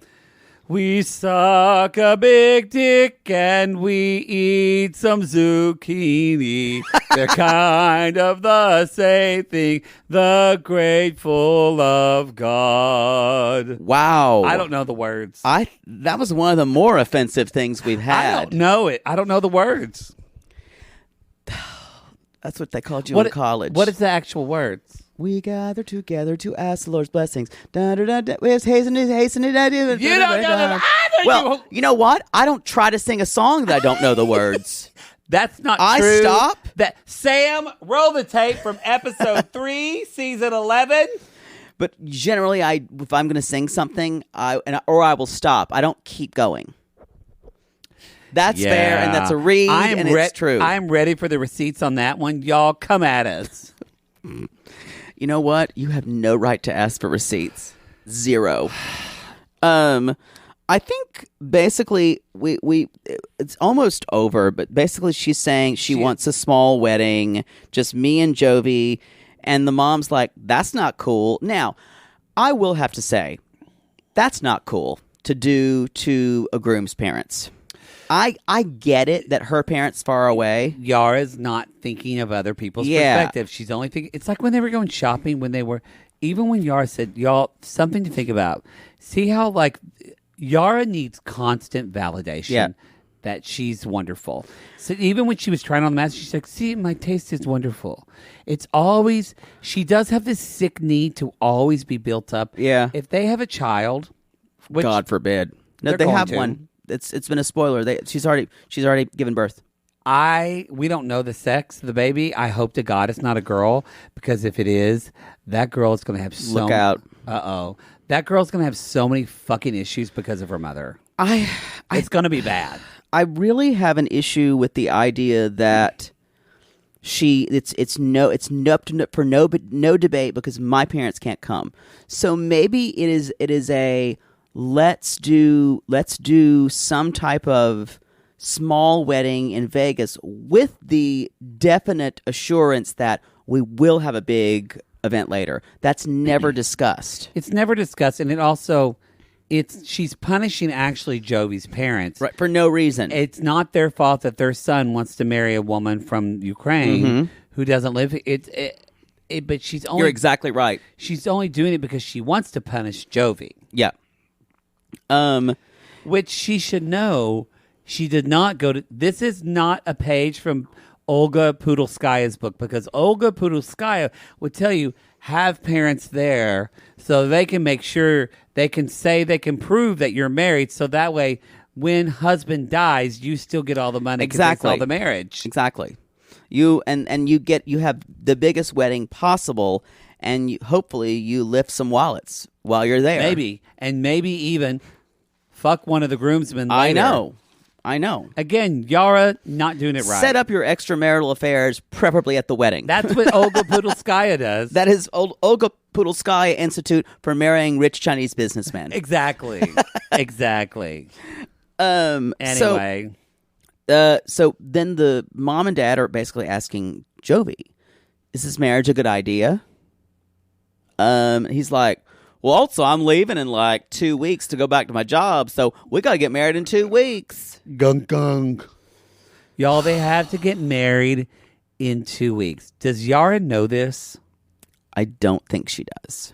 Speaker 2: We suck a big dick and we eat some zucchini. They're kind of the same thing. The grateful of God.
Speaker 3: Wow.
Speaker 2: I don't know the words.
Speaker 3: That was one of the more offensive things we've had.
Speaker 2: I don't know it. I don't know the words.
Speaker 3: That's what they called you in college.
Speaker 2: What is the actual words?
Speaker 3: We gather together to ask the Lord's blessings. Da, da, da, da. Hasten it.
Speaker 2: You don't know them either.
Speaker 3: Well, you know what? I don't try to sing a song that I don't know the words.
Speaker 2: That's not true.
Speaker 3: I stop.
Speaker 2: Sam, roll the tape from episode 3, season 11.
Speaker 3: But generally, if I'm going to sing something, I will stop. I don't keep going. That's fair, and that's a read, and it's true.
Speaker 2: I'm ready for the receipts on that one. Y'all, come at us.
Speaker 3: You know what? You have no right to ask for receipts. 0. I think basically it's almost over, but basically she's saying she wants a small wedding, just me and Jovi, and the mom's like, "That's not cool." Now, I will have to say, that's not cool to do to a groom's parents. I get it that her parents far away.
Speaker 2: Yara's not thinking of other people's perspective. She's only thinking. It's like when they were going shopping. Even when Yara said, "Y'all, something to think about." See how Yara needs constant validation that she's wonderful. So even when she was trying on the mask, she's like, "See, my taste is wonderful." It's always she does have this sick need to always be built up.
Speaker 3: Yeah.
Speaker 2: If they have a child, which
Speaker 3: God forbid, no, they have one. It's been a spoiler. She's already given birth.
Speaker 2: We don't know the sex of the baby. I hope to God it's not a girl, because if it is, that girl is going to have
Speaker 3: look out.
Speaker 2: That girl's going to have so many fucking issues because of her mother. It's going to be bad.
Speaker 3: I really have an issue with the idea that it's no debate because my parents can't come. So maybe it is a let's do some type of small wedding in Vegas with the definite assurance that we will have a big event later. That's never discussed.
Speaker 2: It's never discussed, and she's punishing actually Jovi's parents,
Speaker 3: right, for no reason.
Speaker 2: It's not their fault that their son wants to marry a woman from Ukraine who doesn't live. But she's only.
Speaker 3: You're exactly right.
Speaker 2: She's only doing it because she wants to punish Jovi.
Speaker 3: Yeah.
Speaker 2: Which she should know. She did not go to. This is not a page from Olga Pudlskaya's book, because Olga Pudlskaya would tell you have parents there so they can make sure they can prove that you're married, so that way when husband dies you still get all the money because it's all the marriage.
Speaker 3: Exactly. You have the biggest wedding possible, and hopefully you lift some wallets while you're there.
Speaker 2: Maybe even fuck one of the groomsmen later.
Speaker 3: I know.
Speaker 2: Again, Yara not doing it right.
Speaker 3: Set up your extramarital affairs, preferably at the wedding.
Speaker 2: That's what Olga Pudlskaya does.
Speaker 3: That is Olga Pudlskaya Institute for Marrying Rich Chinese Businessmen.
Speaker 2: Exactly. Exactly.
Speaker 3: Anyway. So then the mom and dad are basically asking Jovi, is this marriage a good idea? He's like, Well, also, I'm leaving in like 2 weeks to go back to my job, so we got to get married in 2 weeks.
Speaker 2: Gunk, gunk. Y'all, they have to get married in 2 weeks. Does Yara know this?
Speaker 3: I don't think she does.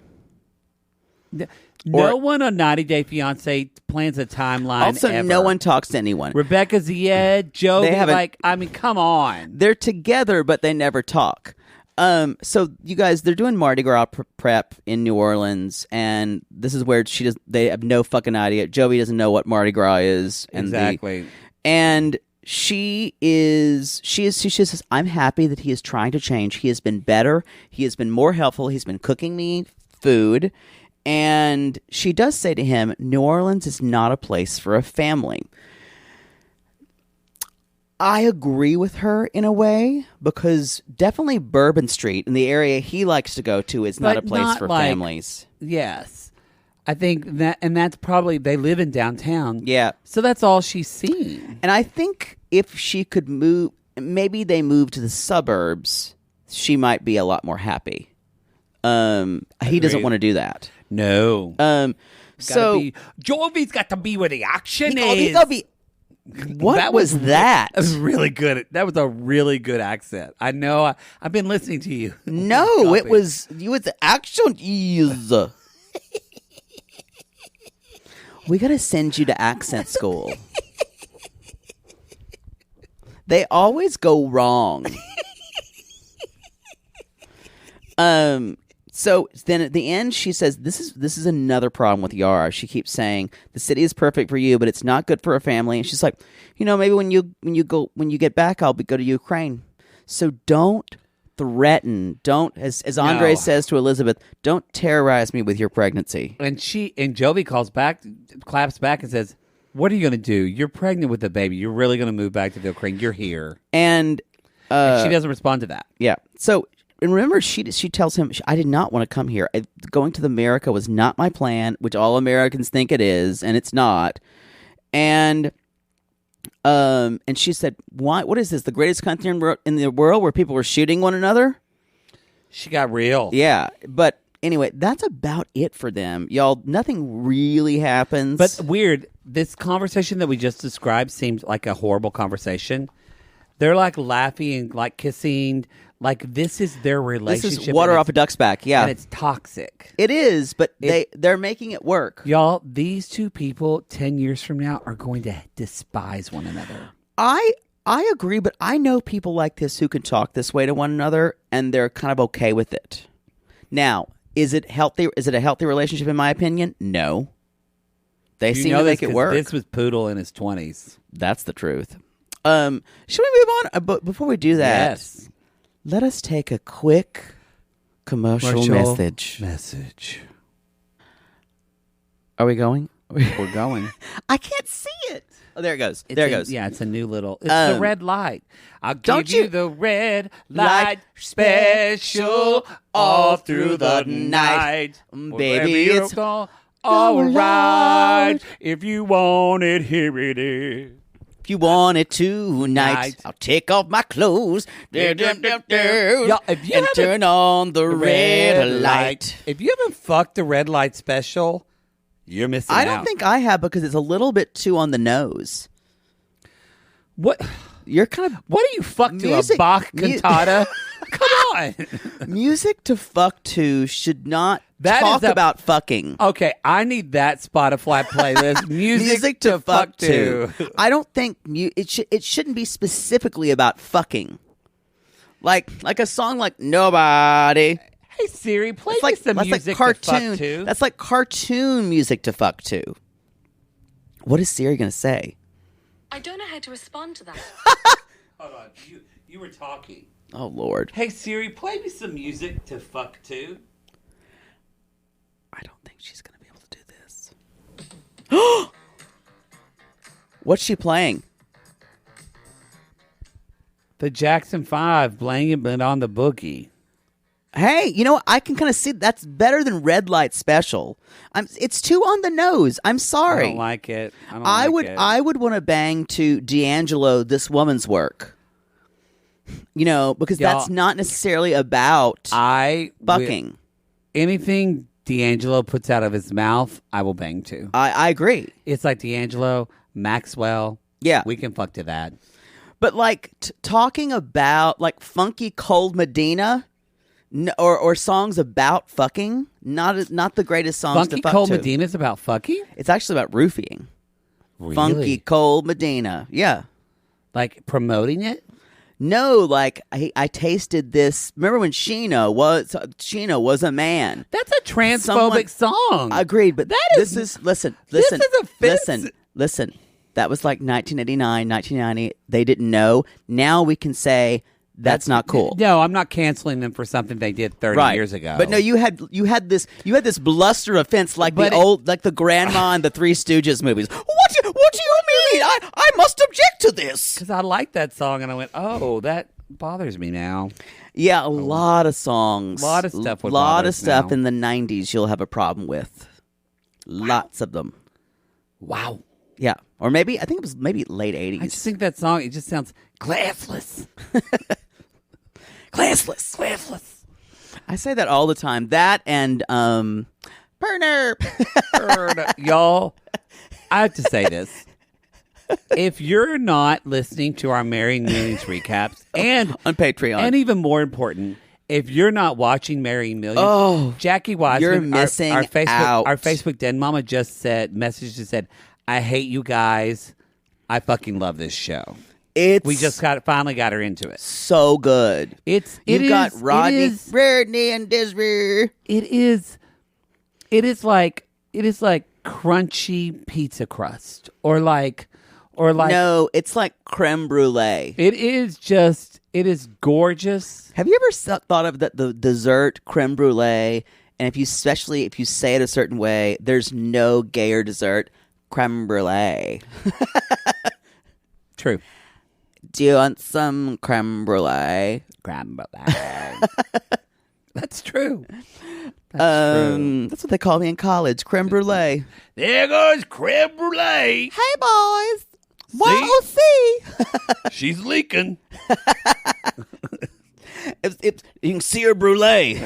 Speaker 2: No one on 90 Day Fiancé plans a timeline.
Speaker 3: Also,
Speaker 2: ever.
Speaker 3: no one talks to anyone.
Speaker 2: Rebecca, Zied, Jovi, come on.
Speaker 3: They're together, but they never talk. So you guys, they're doing Mardi Gras prep in New Orleans, and this is where they have no fucking idea. Jovi doesn't know what Mardi Gras is.
Speaker 2: Exactly.
Speaker 3: And she says, I'm happy that he is trying to change. He has been better. He has been more helpful. He's been cooking me food. And she does say to him, New Orleans is not a place for a family. I agree with her in a way, because definitely Bourbon Street in the area he likes to go to is not a place for families.
Speaker 2: Yes. I think that's probably, they live in downtown.
Speaker 3: Yeah.
Speaker 2: So that's all she's seen.
Speaker 3: And I think if she could move, maybe they move to the suburbs, she might be a lot more happy. He doesn't want to do that.
Speaker 2: No.
Speaker 3: Jovi's
Speaker 2: got to be where the action
Speaker 3: is. He's got to be. What was that?
Speaker 2: That was really good. That was a really good accent. I know. I've been listening to you.
Speaker 3: No, it was the action is. We got to send you to accent school. They always go wrong. So then at the end, she says, this is another problem with Yara. She keeps saying, the city is perfect for you, but it's not good for a family. And she's like, maybe when you get back, I'll go to Ukraine. So don't threaten. Don't, as Andre says to Elizabeth, don't terrorize me with your pregnancy.
Speaker 2: And Jovi claps back and says, what are you going to do? You're pregnant with a baby. You're really going to move back to the Ukraine. You're here.
Speaker 3: And
Speaker 2: she doesn't respond to that.
Speaker 3: Yeah. So, and remember, she tells him, I did not want to come here. Going to America was not my plan, which all Americans think it is, and it's not. And she said, what is this, the greatest country in the world where people were shooting one another?
Speaker 2: She got real.
Speaker 3: Yeah, but anyway, that's about it for them. Y'all, nothing really happens.
Speaker 2: But weird, this conversation that we just described seems like a horrible conversation. They're like laughing and like kissing. Like, this is their relationship.
Speaker 3: This is water off a duck's back, yeah.
Speaker 2: And it's toxic.
Speaker 3: It is, but they're making it work.
Speaker 2: Y'all, these two people 10 years from now are going to despise one another.
Speaker 3: I agree, but I know people like this who can talk this way to one another, and they're kind of okay with it. Now, is it healthy? Is it a healthy relationship, in my opinion? No. They seem to make it work.
Speaker 2: This was Poodle in his 20s.
Speaker 3: That's the truth. Should we move on? But before we do that...
Speaker 2: Yes.
Speaker 3: Let us take a quick commercial message. Are we going?
Speaker 2: We're going.
Speaker 3: I can't see it. Oh, there it goes. There it goes.
Speaker 2: Yeah, it's a new little... It's the red light. I'll give you the red light special all through the night.
Speaker 3: Baby, it's
Speaker 2: all right. If you want it, here it is.
Speaker 3: If you want it tonight, I'll take off my clothes and turn on the red light.
Speaker 2: If you haven't fucked the red light special, you're missing out.
Speaker 3: I don't think I have, because it's a little bit too on the nose.
Speaker 2: What?
Speaker 3: You're kind of...
Speaker 2: What are you fuck to, a Bach cantata? Come on.
Speaker 3: Music to fuck to should not talk about fucking.
Speaker 2: Okay, I need that Spotify playlist. Music to fuck to.
Speaker 3: I don't think it shouldn't be specifically about fucking. Like a song like Nobody.
Speaker 2: Hey Siri, play me some music to fuck to.
Speaker 3: That's like cartoon music to fuck to. What is Siri going to say?
Speaker 4: I don't know how to respond to that.
Speaker 2: Hold on, you were talking.
Speaker 3: Oh, Lord.
Speaker 2: Hey, Siri, play me some music to fuck to.
Speaker 3: I don't think she's going to be able to do this. What's she playing?
Speaker 2: The Jackson 5, Blame It on the Boogie.
Speaker 3: Hey, you know what? I can kind of see that's better than Red Light Special. It's too on the nose. I'm sorry.
Speaker 2: I don't like it.
Speaker 3: I would want to bang to D'Angelo, This Woman's Work. Because that's not necessarily about fucking.
Speaker 2: Anything D'Angelo puts out of his mouth, I will bang to.
Speaker 3: I agree.
Speaker 2: It's like D'Angelo, Maxwell.
Speaker 3: Yeah.
Speaker 2: We can fuck to that.
Speaker 3: But like talking about like funky cold Medina or songs about fucking, not the greatest songs
Speaker 2: funky
Speaker 3: to fuck
Speaker 2: cold
Speaker 3: to.
Speaker 2: Medina's about fucking?
Speaker 3: It's actually about roofing.
Speaker 2: Really?
Speaker 3: Funky cold Medina. Yeah.
Speaker 2: Like promoting it?
Speaker 3: No, like I tasted this. Remember when Sheena was a man?
Speaker 2: That's a transphobic song.
Speaker 3: Agreed, but listen.
Speaker 2: This is offensive.
Speaker 3: Listen. That was like 1989, 1990. They didn't know. Now we can say that's not cool.
Speaker 2: No, I'm not canceling them for something they did 30 years ago.
Speaker 3: But no, you had this bluster offense like the grandma in the Three Stooges movies. What do you mean? I must object to this.
Speaker 2: Because I liked that song and I went, oh, that bothers me now.
Speaker 3: Yeah, a lot of songs.
Speaker 2: A lot of stuff would
Speaker 3: A lot
Speaker 2: bother
Speaker 3: of
Speaker 2: us
Speaker 3: stuff
Speaker 2: now.
Speaker 3: in the 90s you'll have a problem with. Lots of them.
Speaker 2: Wow.
Speaker 3: Yeah. Or maybe, I think it was maybe late 80s.
Speaker 2: I just think that song, it just sounds classless.
Speaker 3: Classless. I say that all the time. That and, Burner.
Speaker 2: Y'all, I have to say this. If you're not listening to our Marrying Millions recaps and
Speaker 3: on Patreon,
Speaker 2: and even more important, if you're not watching Marrying Millions, Jackie Wiseman,
Speaker 3: you're missing
Speaker 2: our Facebook,
Speaker 3: out.
Speaker 2: Our Facebook den mama just said, I hate you guys. I fucking love this show. We just finally got her into it.
Speaker 3: So good.
Speaker 2: You
Speaker 3: got Rodney, and Desiree.
Speaker 2: It is like crunchy pizza crust or like
Speaker 3: no, it's like creme brulee.
Speaker 2: It is gorgeous.
Speaker 3: Have you ever thought of the dessert creme brulee? And especially if you say it a certain way, there's no gayer dessert. Creme brulee.
Speaker 2: True.
Speaker 3: Do you want some creme brulee?
Speaker 2: Creme brulee. That's true.
Speaker 3: That's what they call me in college. Creme brulee.
Speaker 2: There goes creme brulee.
Speaker 3: Hey boys. YOC.
Speaker 2: She's leaking.
Speaker 3: You can see her brulee.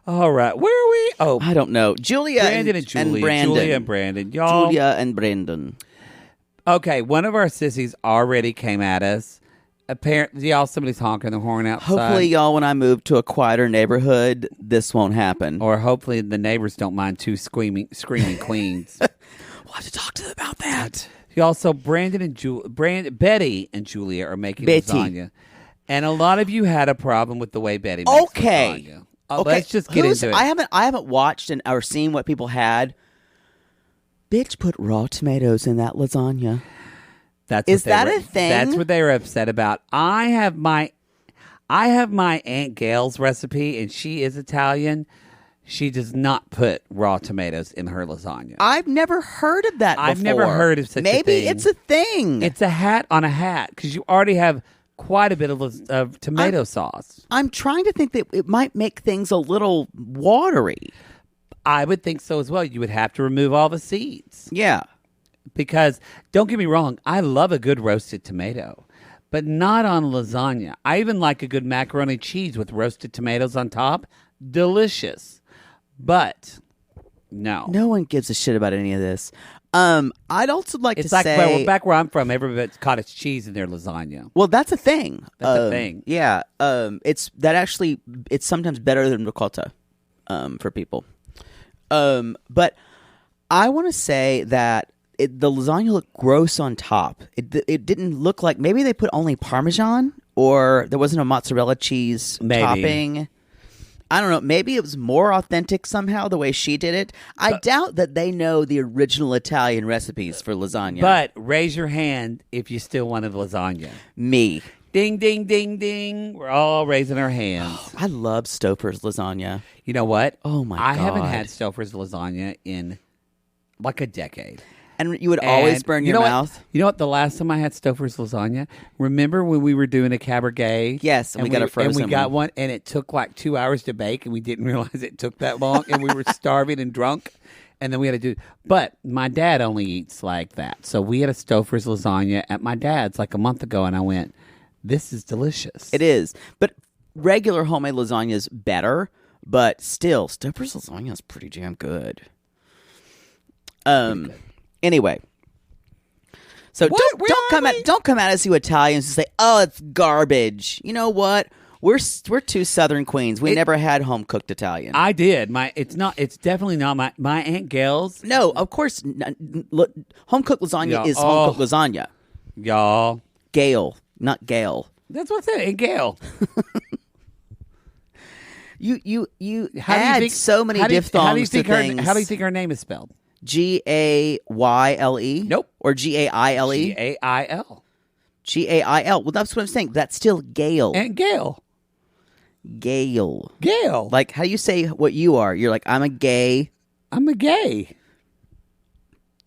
Speaker 2: All right, where are we? Oh,
Speaker 3: I don't know.
Speaker 2: Brandon and Brandon. Y'all.
Speaker 3: Julia and Brandon.
Speaker 2: Okay, one of our sissies already came at us. Apparently, y'all, somebody's honking the horn outside.
Speaker 3: Hopefully, y'all, when I move to a quieter neighborhood, this won't happen.
Speaker 2: Or hopefully the neighbors don't mind two screaming queens.
Speaker 3: We'll have to talk to them about that.
Speaker 2: Y'all, so Betty and Julia are making lasagna. And a lot of you had a problem with the way Betty makes lasagna.
Speaker 3: Okay,
Speaker 2: let's just get into it.
Speaker 3: I haven't watched or seen what people had. Bitch, put raw tomatoes in that lasagna. Is that a thing?
Speaker 2: That's what they were upset about. I have my Aunt Gail's recipe, and she is Italian. She does not put raw tomatoes in her lasagna.
Speaker 3: I've never heard of that before.
Speaker 2: I've never heard of such a thing.
Speaker 3: Maybe it's a thing.
Speaker 2: It's a hat on a hat, because you already have quite a bit of tomato sauce.
Speaker 3: I'm trying to think that it might make things a little watery.
Speaker 2: I would think so as well. You would have to remove all the seeds.
Speaker 3: Yeah.
Speaker 2: Because, don't get me wrong, I love a good roasted tomato, but not on lasagna. I even like a good macaroni cheese with roasted tomatoes on top. Delicious. But, no.
Speaker 3: No one gives a shit about any of this. I'd also like to say...
Speaker 2: It's like, back where I'm from, everybody's cottage cheese in their lasagna.
Speaker 3: Well, that's a thing.
Speaker 2: That's a thing.
Speaker 3: Yeah. It's sometimes better than ricotta for people. But I want to say that the lasagna looked gross on top. It didn't look like... Maybe they put only Parmesan, or there wasn't a mozzarella cheese topping. I don't know. Maybe it was more authentic somehow the way she did it. I doubt that they know the original Italian recipes for lasagna.
Speaker 2: But raise your hand if you still wanted lasagna.
Speaker 3: Me.
Speaker 2: Ding, ding, ding, ding. We're all raising our hands.
Speaker 3: I love Stouffer's lasagna.
Speaker 2: You know what?
Speaker 3: Oh, my God.
Speaker 2: I haven't had Stouffer's lasagna in like a decade.
Speaker 3: And you would always burn your mouth?
Speaker 2: You know what? The last time I had Stouffer's lasagna, remember when we were doing a cabaret?
Speaker 3: Yes, and we got a frozen
Speaker 2: And we got one, and it took like 2 hours to bake, and we didn't realize it took that long, and we were starving and drunk, and then we had to do... But my dad only eats like that. So we had a Stouffer's lasagna at my dad's like a month ago, and I went, this is delicious.
Speaker 3: It is. But regular homemade lasagna is better, but still, Stouffer's lasagna is pretty damn good. Anyway. So don't come at us, you Italians, and say, "Oh, it's garbage." You know what? We're two Southern queens. We never had home cooked Italian.
Speaker 2: I did. It's definitely not my Aunt Gail's.
Speaker 3: No, of course, home cooked lasagna is home cooked lasagna.
Speaker 2: Y'all,
Speaker 3: Gail, not Gail.
Speaker 2: That's what's it, Aunt Gail.
Speaker 3: You add so many diphthongs to things.
Speaker 2: How do you think her name is spelled?
Speaker 3: Gayle?
Speaker 2: Nope.
Speaker 3: Or Gaile?
Speaker 2: Gail.
Speaker 3: Gail. Well, that's what I'm saying. That's still Gail.
Speaker 2: Aunt Gail.
Speaker 3: Gail.
Speaker 2: Gail.
Speaker 3: Like, how do you say what you are? You're like, I'm a gay.
Speaker 2: I'm a gay.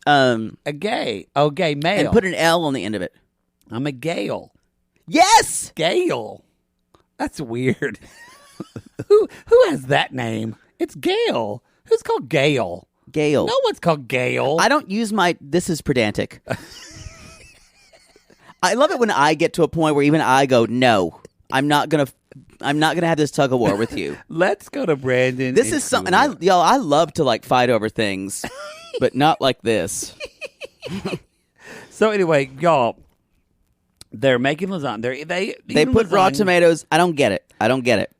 Speaker 2: A gay. Oh, gay male.
Speaker 3: And put an L on the end of it.
Speaker 2: I'm a Gail.
Speaker 3: Yes!
Speaker 2: Gail. That's weird. Who has that name? It's Gail. Who's called Gail?
Speaker 3: Gail.
Speaker 2: No one's called Gail.
Speaker 3: I don't use this is pedantic. I love it when I get to a point where even I go, no, I'm not gonna have this tug of war with you.
Speaker 2: Let's go to Brandon.
Speaker 3: This is something I love to like fight over things, but not like this.
Speaker 2: So anyway, y'all, they're making lasagna.
Speaker 3: They put raw tomatoes. I don't get it.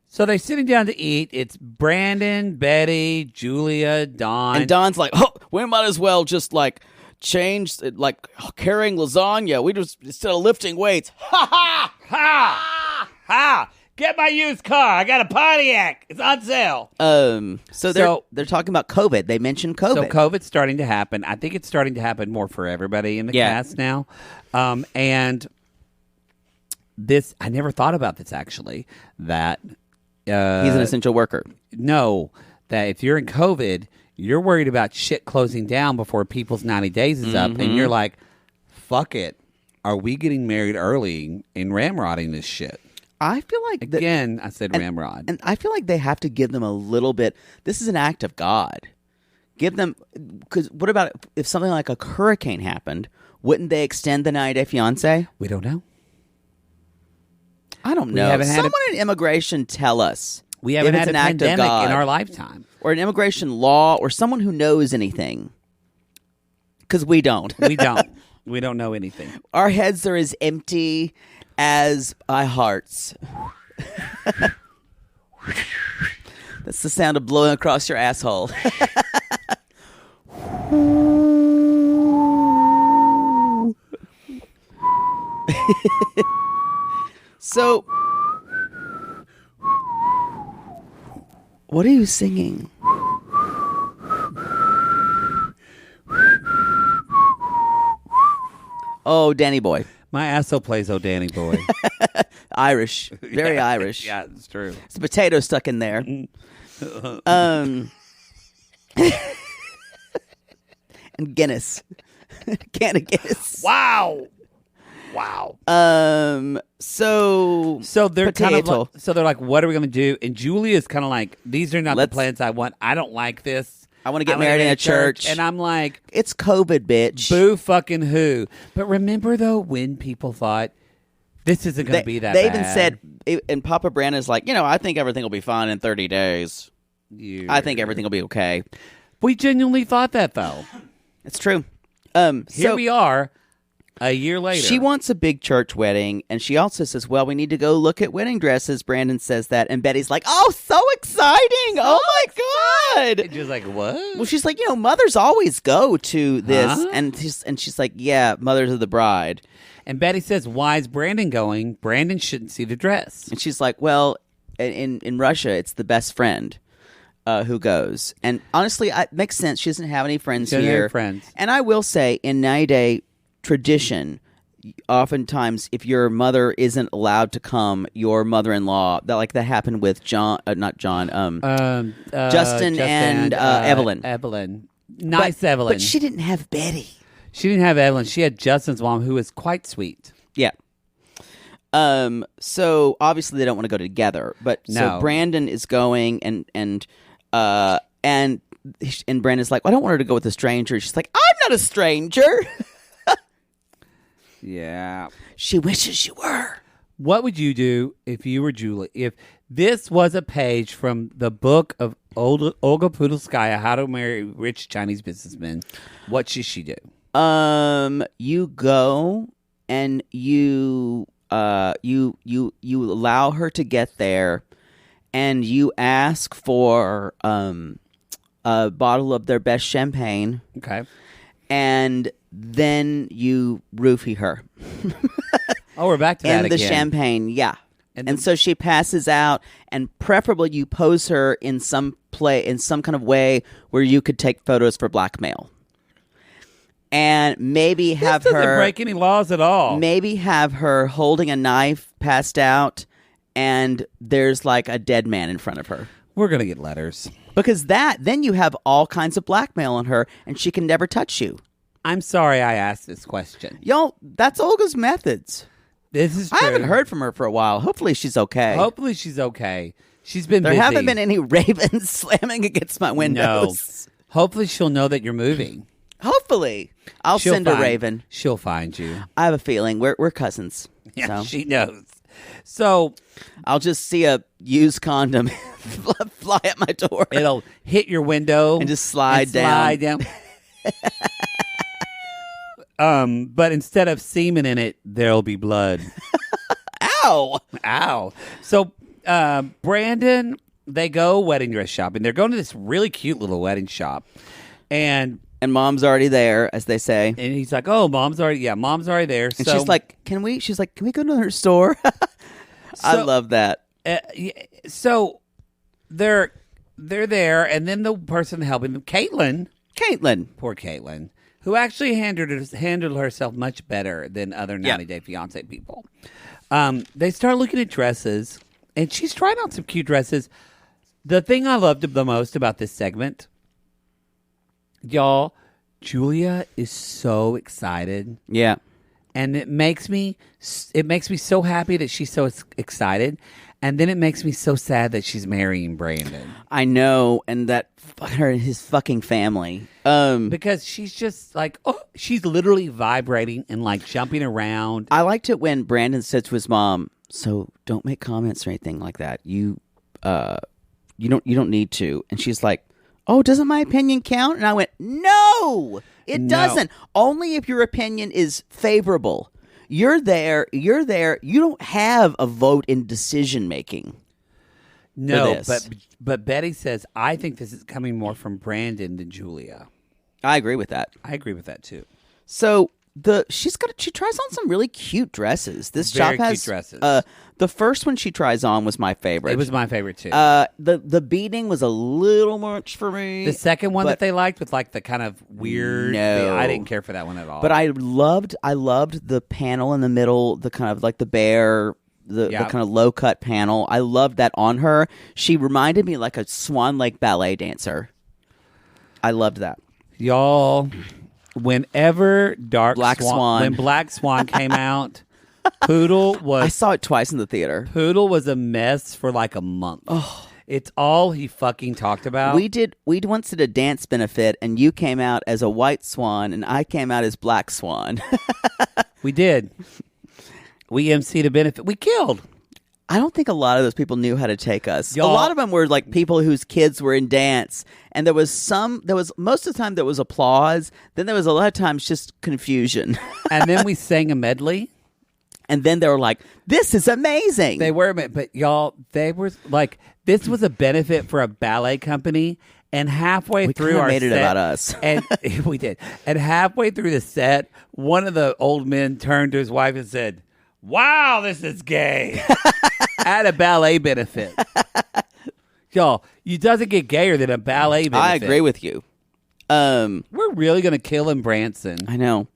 Speaker 2: So they're sitting down to eat. It's Brandon, Betty, Julia, Dawn.
Speaker 3: And Dawn's like, oh, we might as well just like change, like carrying lasagna. We just, instead of lifting weights. Ha ha!
Speaker 2: Ha! Ha! Get my used car. I got a Pontiac. It's on sale.
Speaker 3: So they're talking about COVID. They mentioned COVID.
Speaker 2: So COVID's starting to happen. I think it's starting to happen more for everybody in the cast now. And this, I never thought about this actually, that...
Speaker 3: he's an essential worker.
Speaker 2: No, that if you're in COVID, you're worried about shit closing down before people's 90 days is up, and you're like, fuck it. Are we getting married early and ramrodding this shit?
Speaker 3: I feel like...
Speaker 2: Again, I said ramrod.
Speaker 3: And I feel like they have to give them a little bit... This is an act of God. Give them... Because what about if something like a hurricane happened? Wouldn't they extend the 90-day fiancé?
Speaker 2: We don't know.
Speaker 3: I don't know. Someone in immigration tell us.
Speaker 2: We haven't had a pandemic in our lifetime.
Speaker 3: Or an immigration law, or someone who knows anything. Because we don't.
Speaker 2: We don't. We don't know anything.
Speaker 3: Our heads are as empty as our hearts. That's the sound of blowing across your asshole. So, what are you singing? Oh, Danny Boy.
Speaker 2: My asshole plays Oh Danny Boy.
Speaker 3: Irish. Very Irish.
Speaker 2: Yeah, it's true.
Speaker 3: It's a potato stuck in there. And Guinness. Can of Guinness.
Speaker 2: Wow.
Speaker 3: So
Speaker 2: they're
Speaker 3: potato.
Speaker 2: kind of like, so they're like, what are we going to do? And Julia's kind of like, these are not the plans I want. I don't like this.
Speaker 3: I want to get married in a church.
Speaker 2: And I'm like,
Speaker 3: it's COVID, bitch.
Speaker 2: Boo fucking who. But remember though, when people thought this isn't going to be that
Speaker 3: they
Speaker 2: bad.
Speaker 3: even said, and Papa Brandon's like, I think everything will be fine in 30 days. I think everything will be okay.
Speaker 2: We genuinely thought that though.
Speaker 3: It's true.
Speaker 2: Here we are. A year later.
Speaker 3: She wants a big church wedding, and she also says, well, we need to go look at wedding dresses. Brandon says that, and Betty's like, oh, so exciting. Oh, my God.
Speaker 2: And she's like, what?
Speaker 3: Well, she's like, mothers always go to this. Huh? And she's like, yeah, mothers of the bride.
Speaker 2: And Betty says, why is Brandon going? Brandon shouldn't see the dress.
Speaker 3: And she's like, well, in Russia, it's the best friend who goes. And honestly, it makes sense. She doesn't have any friends here. And I will say, in 90-day tradition, oftentimes if your mother isn't allowed to come, your mother-in-law, that happened with Justin and Evelyn.
Speaker 2: Evelyn.
Speaker 3: Evelyn. But she didn't have Betty.
Speaker 2: She didn't have Evelyn. She had Justin's mom, who was quite sweet.
Speaker 3: Yeah. So obviously they don't want to go together. But so Brandon is going and Brandon's like, well, I don't want her to go with a stranger. She's like, I'm not a stranger.
Speaker 2: Yeah.
Speaker 3: She wishes you were.
Speaker 2: What would you do if you were Julie? If this was a page from the book of Olga Pudlskaya, How to Marry Rich Chinese Businessmen, what should she do?
Speaker 3: You go and you allow her to get there, and you ask for a bottle of their best champagne.
Speaker 2: Okay.
Speaker 3: And then you roofie her.
Speaker 2: Oh, we're back to that again.
Speaker 3: And the champagne, yeah. And so she passes out, and preferably you pose her in some kind of way where you could take photos for blackmail. And maybe have her...
Speaker 2: This doesn't break any laws at all.
Speaker 3: Maybe have her holding a knife, passed out, and there's like a dead man in front of her.
Speaker 2: We're going to get letters.
Speaker 3: Because then you have all kinds of blackmail on her, and she can never touch you.
Speaker 2: I'm sorry I asked this question.
Speaker 3: Y'all, that's Olga's methods.
Speaker 2: This is true.
Speaker 3: I haven't heard from her for a while. Hopefully she's okay.
Speaker 2: Hopefully she's okay. She's been
Speaker 3: There
Speaker 2: busy.
Speaker 3: haven't been any ravens slamming against my windows.
Speaker 2: No. Hopefully she'll know that you're moving.
Speaker 3: Hopefully. I'll send a raven.
Speaker 2: She'll find you.
Speaker 3: I have a feeling. We're cousins.
Speaker 2: Yeah,
Speaker 3: so.
Speaker 2: she knows. So
Speaker 3: I'll just see a used condom fly at my door.
Speaker 2: It'll hit your window.
Speaker 3: And just slide down.
Speaker 2: But instead of semen in it, there'll be blood.
Speaker 3: Ow!
Speaker 2: Ow. So Brandon, they go wedding dress shopping. They're going to this really cute little wedding shop. And
Speaker 3: mom's already there, as they say.
Speaker 2: And he's like, "Oh, mom's already there."
Speaker 3: And she's like, "Can we go to her store?" I love that.
Speaker 2: So they're there, and then the person helping them, Caitlin, poor Caitlin, who actually handled herself much better than other 90 Day Fiance people. They start looking at dresses, and she's trying on some cute dresses. The thing I loved the most about this segment, y'all, Julia is so excited.
Speaker 3: Yeah.
Speaker 2: And it makes me so happy that she's so excited. And then it makes me so sad that she's marrying Brandon.
Speaker 3: I know. And that his fucking family.
Speaker 2: Because she's just like, she's literally vibrating and like jumping around.
Speaker 3: I liked it when Brandon said to his mom, "So don't make comments or anything like that. You don't need to." And she's like, "Oh, doesn't my opinion count?" And I went, "No, it doesn't. Only if your opinion is favorable. You're there. You don't have a vote in decision making."
Speaker 2: No, but Betty says, "I think this is coming more from Brandon than Julia."
Speaker 3: I agree with that.
Speaker 2: I agree with that too.
Speaker 3: So she tries on some really cute dresses. This
Speaker 2: Very
Speaker 3: shop has
Speaker 2: cute dresses.
Speaker 3: The first one she tries on was my favorite.
Speaker 2: It was my favorite too.
Speaker 3: The beading was a little much for me.
Speaker 2: The second one that they liked with like the kind of weird.
Speaker 3: No,
Speaker 2: I didn't care for that one at all.
Speaker 3: But I loved the panel in the middle, the kind of like the bear, the kind of low cut panel. I loved that on her. She reminded me like a Swan Lake ballet dancer. I loved that,
Speaker 2: y'all. Whenever
Speaker 3: Black Swan
Speaker 2: when Black Swan came out, Poodle was...
Speaker 3: I saw it twice in the theater.
Speaker 2: Poodle was a mess for like a month. Oh. It's all he fucking talked about.
Speaker 3: We once did a dance benefit, and you came out as a white swan, and I came out as Black Swan.
Speaker 2: We did. We emceed a benefit. We killed.
Speaker 3: I don't think a lot of those people knew how to take us. Y'all, a lot of them were like people whose kids were in dance, and most of the time there was applause. Then there was a lot of times just confusion.
Speaker 2: And then we sang a medley.
Speaker 3: And then they were like, "This is amazing."
Speaker 2: They were, but y'all, they were like, this was a benefit for a ballet company. And halfway through our
Speaker 3: made
Speaker 2: set,
Speaker 3: it about us.
Speaker 2: And we did. And halfway through the set, one of the old men turned to his wife and said, "Wow, this is gay." At a ballet benefit. Y'all, it doesn't get gayer than a ballet benefit.
Speaker 3: I agree with you.
Speaker 2: We're really going to kill him, Branson.
Speaker 3: I know.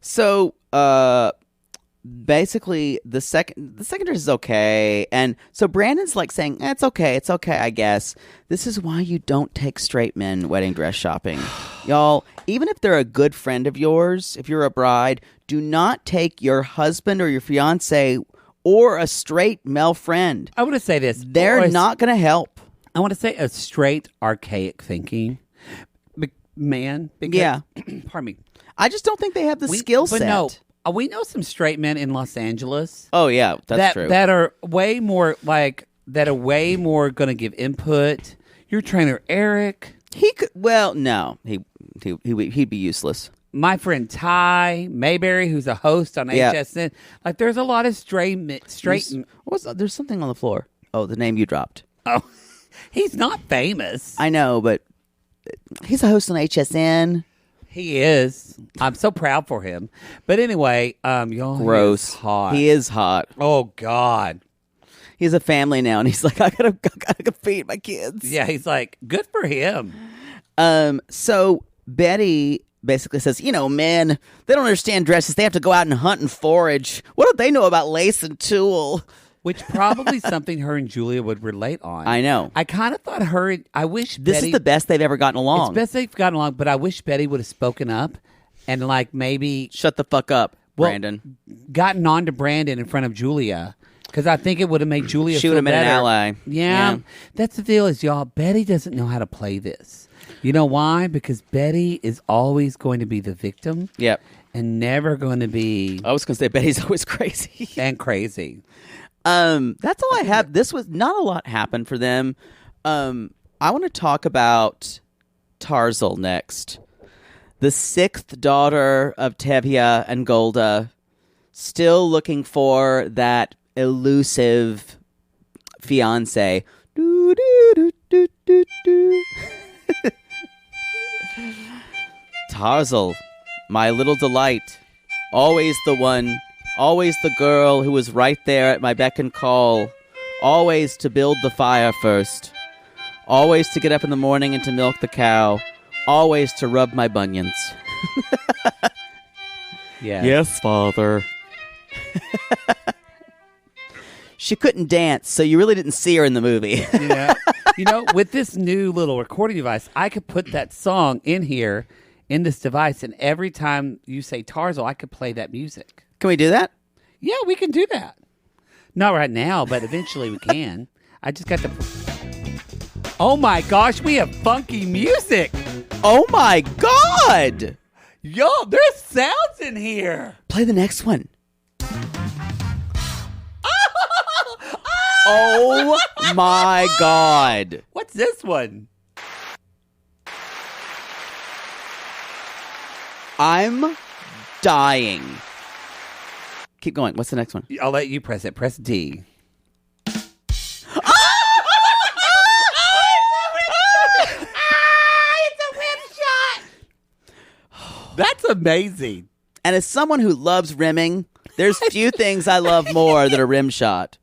Speaker 3: So, basically, the second dress is okay. And so Brandon's like saying, it's okay, I guess. This is why you don't take straight men wedding dress shopping. Y'all, even if they're a good friend of yours, if you're a bride, do not take your husband or your fiance or a straight male friend.
Speaker 2: I want to say this.
Speaker 3: They're not going to help.
Speaker 2: I want to say a straight, archaic thinking man. Because,
Speaker 3: yeah.
Speaker 2: Pardon me.
Speaker 3: I just don't think they have the skill set.
Speaker 2: No, we know some straight men in Los Angeles.
Speaker 3: Oh yeah, that's true.
Speaker 2: That are way more going to give input. Your trainer Eric,
Speaker 3: he could. Well, no, he'd be useless.
Speaker 2: My friend Ty Mayberry, who's a host on HSN. Like, there's a lot of straight.
Speaker 3: There's something on the floor. Oh, the name you dropped.
Speaker 2: Oh, he's not famous.
Speaker 3: I know, but he's a host on HSN.
Speaker 2: He is. I'm so proud for him. But anyway, y'all.
Speaker 3: Gross.
Speaker 2: He is hot.
Speaker 3: He is hot.
Speaker 2: Oh God.
Speaker 3: He's a family now, and he's like, I gotta feed my kids.
Speaker 2: Yeah, he's like, good for him.
Speaker 3: So Betty basically says, men, they don't understand dresses. They have to go out and hunt and forage. What do they know about lace and tulle?
Speaker 2: Which probably something her and Julia would relate on.
Speaker 3: I know.
Speaker 2: I kind of thought I wish
Speaker 3: this
Speaker 2: Betty,
Speaker 3: is the best they've ever gotten along.
Speaker 2: It's best they've gotten along, but I wish Betty would have spoken up and like maybe...
Speaker 3: Shut the fuck up, Brandon.
Speaker 2: Gotten on to Brandon in front of Julia. Because I think it would have made Julia
Speaker 3: She would have been an ally.
Speaker 2: Yeah. That's the deal is, y'all, Betty doesn't know how to play this. You know why? Because Betty is always going to be the victim.
Speaker 3: Yep.
Speaker 2: And never going to be...
Speaker 3: I was going to say Betty's always crazy.
Speaker 2: And crazy.
Speaker 3: That's all I have. This was not a lot happened for them. I want to talk about Tarzal next. The sixth daughter of Tevye and Golda, still looking for that elusive fiance. Do, do, do, do, do, do. Tarzal, my little delight, always the one. Always the girl who was right there at my beck and call. Always to build the fire first. Always to get up in the morning and to milk the cow. Always to rub my bunions.
Speaker 2: Yeah.
Speaker 3: Yes, Father. She couldn't dance, so you really didn't see her in the movie.
Speaker 2: Yeah. With this new little recording device, I could put that song in here, in this device, and every time you say Tarzal, I could play that music.
Speaker 3: Can we do that?
Speaker 2: Yeah, we can do that. Not right now, but eventually we can. I just got to... Oh my gosh, we have funky music.
Speaker 3: Oh my God.
Speaker 2: Yo, there's sounds in here.
Speaker 3: Play the next one. Oh my God.
Speaker 2: What's this one?
Speaker 3: I'm dying. Keep going. What's the next one?
Speaker 2: I'll let you press it. Press D. It's a rim shot. That's amazing.
Speaker 3: And as someone who loves rimming, there's few things I love more than a rim shot.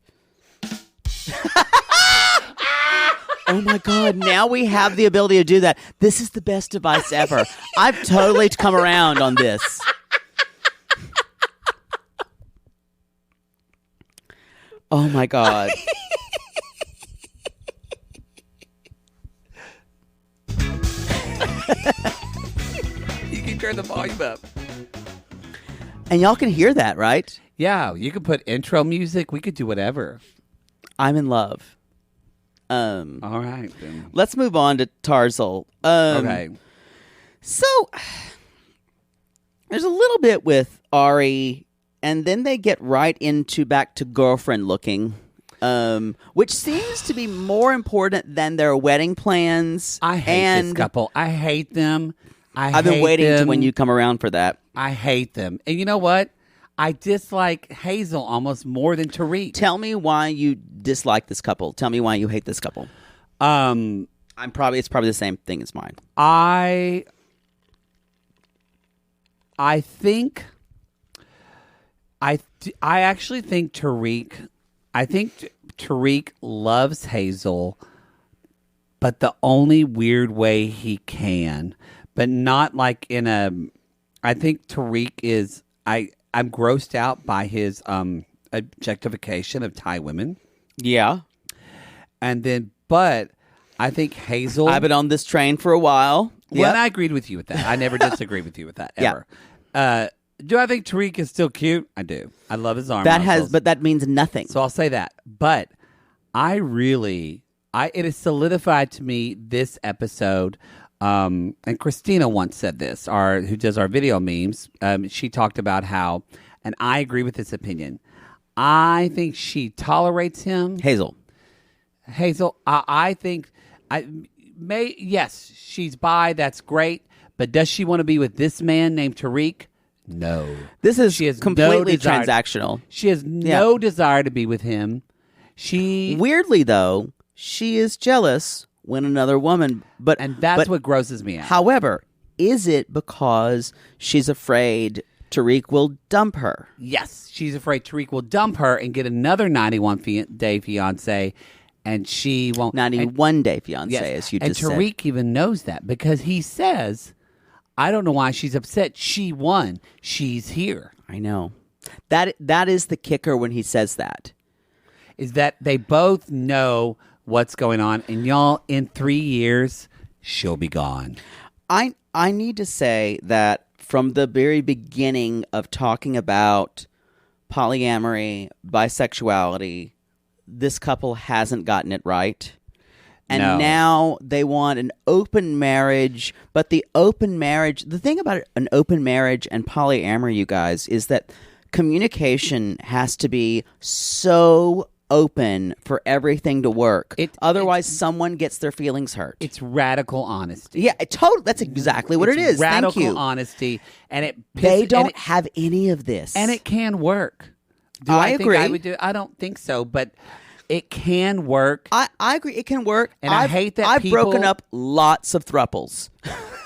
Speaker 3: Oh my God, now we have the ability to do that. This is the best device ever. I've totally come around on this. Oh my God.
Speaker 2: You can turn the volume up.
Speaker 3: And y'all can hear that, right?
Speaker 2: Yeah, you could put intro music. We could do whatever.
Speaker 3: I'm in love.
Speaker 2: All right, then.
Speaker 3: Let's move on to Tarzal.
Speaker 2: Okay.
Speaker 3: So, there's a little bit with Ari, and then they get right into back to girlfriend looking, which seems to be more important than their wedding plans.
Speaker 2: I hate this couple. I hate them.
Speaker 3: I've been waiting to when you come around for that.
Speaker 2: I hate them. And you know what? I dislike Hazel almost more than Tarik.
Speaker 3: Tell me why you dislike this couple. Tell me why you hate this couple. It's probably the same thing as mine.
Speaker 2: I actually think Tarik. I think Tarik loves Hazel, but the only weird way he can, but not like in a. I think Tarik is. I'm grossed out by his objectification of Thai women.
Speaker 3: Yeah.
Speaker 2: But I think Hazel...
Speaker 3: I've been on this train for a while.
Speaker 2: Well, and I agreed with you with that. I never disagreed with you with that, ever. Yeah. Do I think Tarik is still cute? I do. I love his arm muscles.
Speaker 3: But that means nothing.
Speaker 2: So I'll say that. But it has solidified to me this episode... and Christina once said this, who does our video memes. She talked about how and I agree with this opinion. I think she tolerates him.
Speaker 3: Hazel,
Speaker 2: I think yes, she's bi. That's great. But does she want to be with this man named Tarik? No.
Speaker 3: She is completely transactional.
Speaker 2: She has no desire to be with him.
Speaker 3: Weirdly, though, she is jealous when another woman...
Speaker 2: And that's what grosses me out.
Speaker 3: However, is it because she's afraid Tarik will dump her?
Speaker 2: Yes. She's afraid Tarik will dump her and get another 91-day fiancé, and she won't...
Speaker 3: 91-day fiancé, as you just said.
Speaker 2: And Tarik even knows that because he says... I don't know why she's upset. She won. She's here.
Speaker 3: I know. That is the kicker when he says that.
Speaker 2: Is that they both know what's going on. And y'all, in 3 years, she'll be gone.
Speaker 3: I need to say that from the very beginning of talking about polyamory, bisexuality, this couple hasn't gotten it right. And now they want an open marriage, but the thing about an open marriage and polyamory, you guys, is that communication has to be so open for everything to work. Otherwise, someone gets their feelings hurt.
Speaker 2: It's radical honesty.
Speaker 3: Yeah, that's exactly what it is.
Speaker 2: Radical
Speaker 3: Thank you.
Speaker 2: honesty, and
Speaker 3: they don't have any of this,
Speaker 2: and it can work.
Speaker 3: I agree.
Speaker 2: I would do? I don't think so, but. It can work.
Speaker 3: I agree. It can work.
Speaker 2: And I hate that
Speaker 3: I've broken up lots of thruples.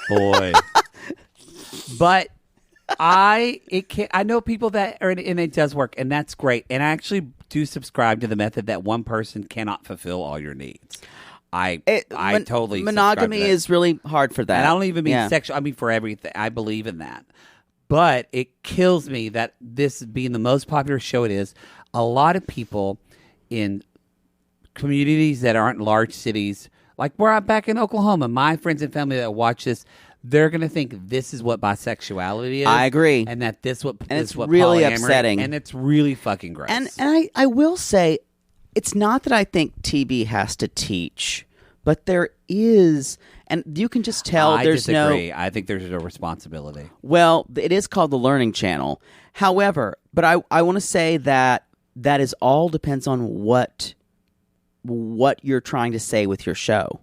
Speaker 2: Boy. But I know people that are, and it does work, and that's great. And I actually do subscribe to the method that one person cannot fulfill all your needs. I totally
Speaker 3: monogamy is really hard for that.
Speaker 2: And I don't even mean sexual. I mean for everything. I believe in that. But it kills me that this being the most popular show it is, a lot of people in communities that aren't large cities, like where I'm back in Oklahoma, my friends and family that watch this, they're going to think this is what bisexuality is.
Speaker 3: I agree.
Speaker 2: And that this what
Speaker 3: it's
Speaker 2: what
Speaker 3: really
Speaker 2: polyamory,
Speaker 3: upsetting.
Speaker 2: And it's really fucking gross.
Speaker 3: And I will say, it's not that I think TV has to teach, but there is, and you can just tell
Speaker 2: I
Speaker 3: there's
Speaker 2: disagree. I think there's a responsibility.
Speaker 3: Well, it is called the Learning Channel. However, but I want to say that is all depends on what you're trying to say with your show.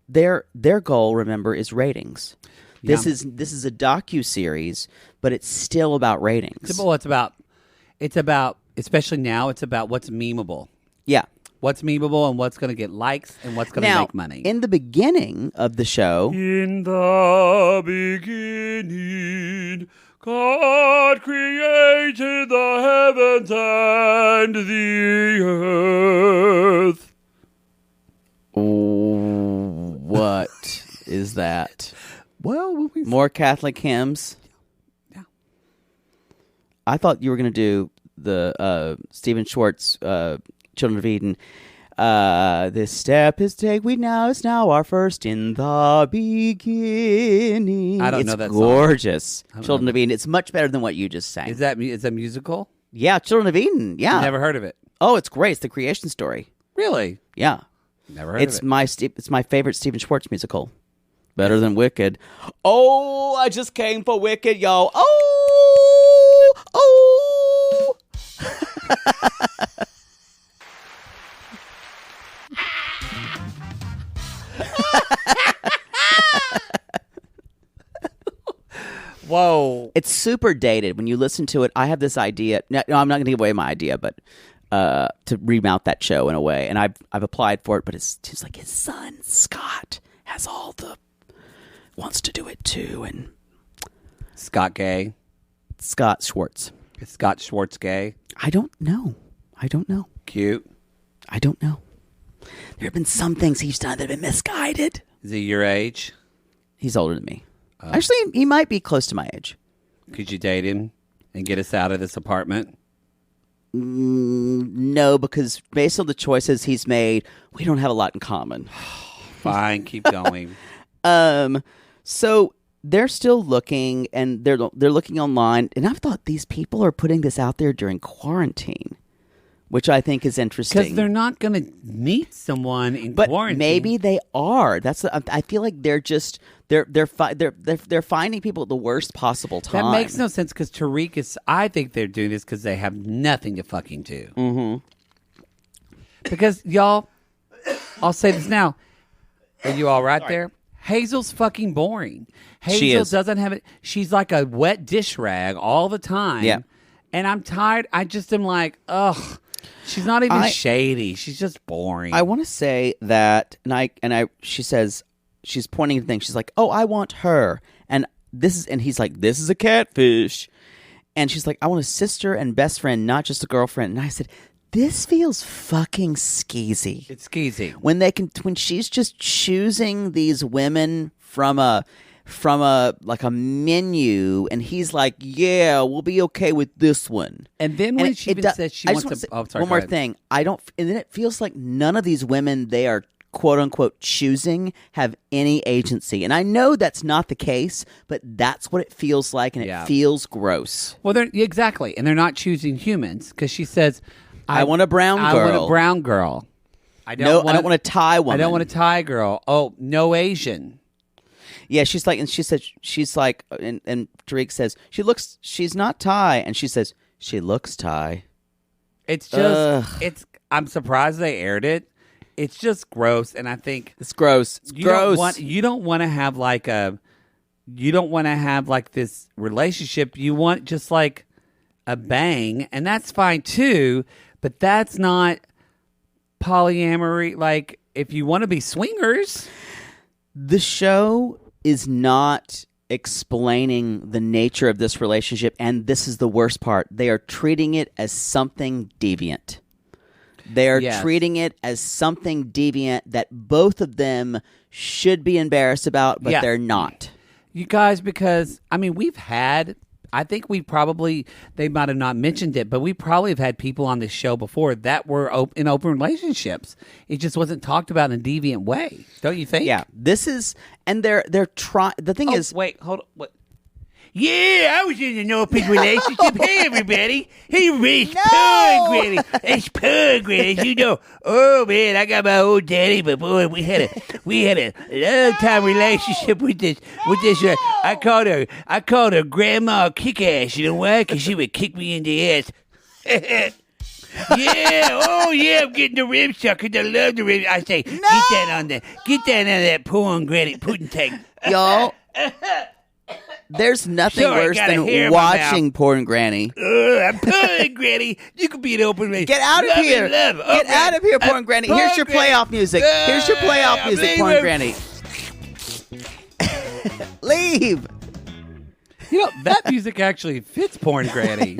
Speaker 3: Their goal, remember, is ratings. This is a docu-series, but it's still about ratings.
Speaker 2: It's about especially now, it's about what's memeable.
Speaker 3: Yeah.
Speaker 2: What's memeable and what's going to get likes and what's going to make money.
Speaker 3: In the beginning of the show...
Speaker 1: In the beginning, God created the heavens and the earth.
Speaker 3: What is that?
Speaker 2: Well,
Speaker 3: more Catholic hymns?
Speaker 2: Yeah.
Speaker 3: I thought you were going to do the Stephen Schwartz Children of Eden. This step is take we now is now our first in the beginning.
Speaker 2: I don't know that
Speaker 3: song. It's gorgeous. Children of Eden. It's much better than what you just sang.
Speaker 2: Is that musical?
Speaker 3: Yeah, Children of Eden. Yeah.
Speaker 2: Never heard of it.
Speaker 3: Oh, it's great. It's the creation story.
Speaker 2: Really?
Speaker 3: Yeah.
Speaker 2: Never heard of it.
Speaker 3: It's my favorite Stephen Schwartz musical. Better than Wicked. Oh, I just came for Wicked, y'all. Oh.
Speaker 2: Whoa.
Speaker 3: It's super dated. When you listen to it, I have this idea. No, I'm not going to give away my idea, but to remount that show in a way. And I've applied for it, but it's just like his son, Scott, has wants to do it too. And
Speaker 2: Scott gay?
Speaker 3: Scott Schwartz.
Speaker 2: Is Scott Schwartz gay?
Speaker 3: I don't know.
Speaker 2: Cute?
Speaker 3: I don't know. There have been some things he's done that have been misguided.
Speaker 2: Is he your age?
Speaker 3: He's older than me. Actually, he might be close to my age.
Speaker 2: Could you date him and get us out of this apartment?
Speaker 3: No, because based on the choices he's made, we don't have a lot in common.
Speaker 2: Fine, keep going.
Speaker 3: So they're still looking, and they're looking online, and I've thought these people are putting this out there during quarantine. which I think is interesting.
Speaker 2: Because they're not going to meet someone in quarantine.
Speaker 3: But maybe they are. I feel like they're just they're finding people at the worst possible time.
Speaker 2: That makes no sense because Tarik is. I think they're doing this because they have nothing to fucking do.
Speaker 3: Mm-hmm.
Speaker 2: Because y'all, I'll say this now. Are you all right there? Hazel's fucking boring. Hazel doesn't have it. She's like a wet dish rag all the time.
Speaker 3: Yeah.
Speaker 2: And I'm tired. I just am like, ugh. She's not even shady. She's just boring.
Speaker 3: I want to say that, she says, she's pointing to things. She's like, oh, I want her. And he's like, this is a catfish. And she's like, I want a sister and best friend, not just a girlfriend. And I said, this feels fucking skeezy.
Speaker 2: It's skeezy.
Speaker 3: When she's just choosing these women from a menu, and he's like, yeah, we'll be okay with this one.
Speaker 2: And then when she says she wants to... Oh, sorry,
Speaker 3: one more thing. And then it feels like none of these women they are quote-unquote choosing have any agency. And I know that's not the case, but that's what it feels like, and it feels gross.
Speaker 2: Well, exactly. And they're not choosing humans, because she says...
Speaker 3: I want a brown girl.
Speaker 2: I want a brown girl. I don't want a Thai woman. I don't want a Thai girl. Oh, no Asian.
Speaker 3: Yeah, she's like, and Tarik says, she's not Thai. And she says, she looks Thai.
Speaker 2: It's just, I'm surprised they aired it. It's just gross. And I think.
Speaker 3: It's gross. It's gross.
Speaker 2: You don't want to have like this relationship. You want just like a bang. And that's fine too. But that's not polyamory. Like, if you want to be swingers.
Speaker 3: The show is not explaining the nature of this relationship, and this is the worst part. They are treating it as something deviant. They are treating it as something deviant that both of them should be embarrassed about, but they're not.
Speaker 2: You guys, because, I mean, I think they might have not mentioned it, but we probably have had people on this show before that were in open relationships. It just wasn't talked about in a deviant way, don't you think?
Speaker 3: Yeah, this is, and they're trying. The thing is,
Speaker 2: wait, hold on, what? Yeah, I was in an open relationship. Hey, everybody. Hey, it's Granny. It's Granny. You know, oh, man, I got my old daddy, but boy, we had a long-time relationship with this. I called her Grandma Kick-Ass. You know why? Because she would kick me in the ass. Yeah, I'm getting the rib suckers. I love the rib. I say, get that on that porn Granny pudding tank.
Speaker 3: Y'all. There's nothing worse than watching porn Granny.
Speaker 2: I'm porn Granny. You could be an open race.
Speaker 3: Get out of here. Get out of here, porn Granny. Here's your playoff music. Here's your playoff music, porn Granny. Leave.
Speaker 2: You know, that music actually fits porn Granny.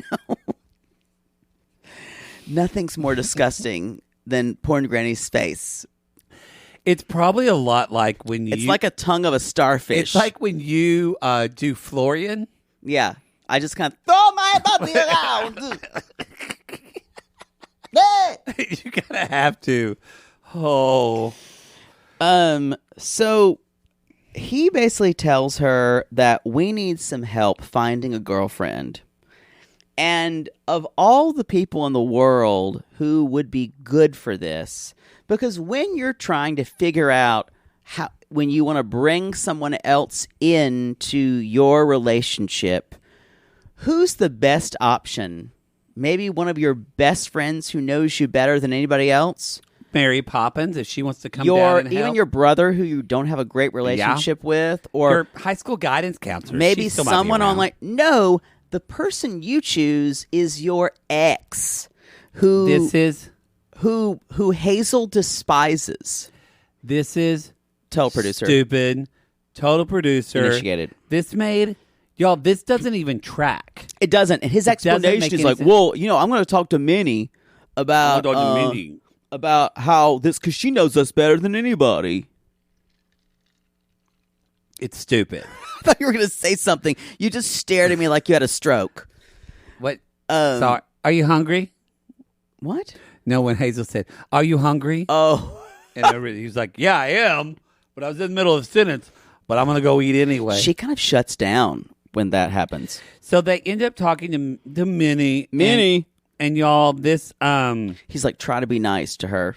Speaker 3: Nothing's more disgusting than porn Granny's face.
Speaker 2: It's probably a lot like when you...
Speaker 3: It's like a tongue of a starfish.
Speaker 2: It's like when you do Florian.
Speaker 3: Yeah. I just kind of throw my body around.
Speaker 2: You gotta have to. Oh.
Speaker 3: So he basically tells her that we need some help finding a girlfriend. And of all the people in the world who would be good for this... Because when you're trying to figure out when you want to bring someone else into your relationship, who's the best option? Maybe one of your best friends who knows you better than anybody else?
Speaker 2: Mary Poppins, if she wants to come down and help.
Speaker 3: Even your brother who you don't have a great relationship with. Or
Speaker 2: your high school guidance counselor.
Speaker 3: Maybe someone online. No, the person you choose is your ex. Who Hazel despises.
Speaker 2: This is
Speaker 3: total producer.
Speaker 2: Stupid. Total producer.
Speaker 3: Initiated.
Speaker 2: This doesn't even track.
Speaker 3: It doesn't. And his explanation is like, well, I'm going to talk to Minnie about how this, because she knows us better than anybody.
Speaker 2: It's stupid.
Speaker 3: I thought you were going to say something. You just stared at me like you had a stroke.
Speaker 2: What? Sorry. Are you hungry?
Speaker 3: What?
Speaker 2: No, when Hazel said, "Are you hungry?"
Speaker 3: Oh.
Speaker 2: And he was like, "Yeah, I am." But I was in the middle of a sentence, but I'm going to go eat anyway.
Speaker 3: She kind of shuts down when that happens.
Speaker 2: So they end up talking to Minnie. And y'all, this
Speaker 3: he's like, try to be nice to her.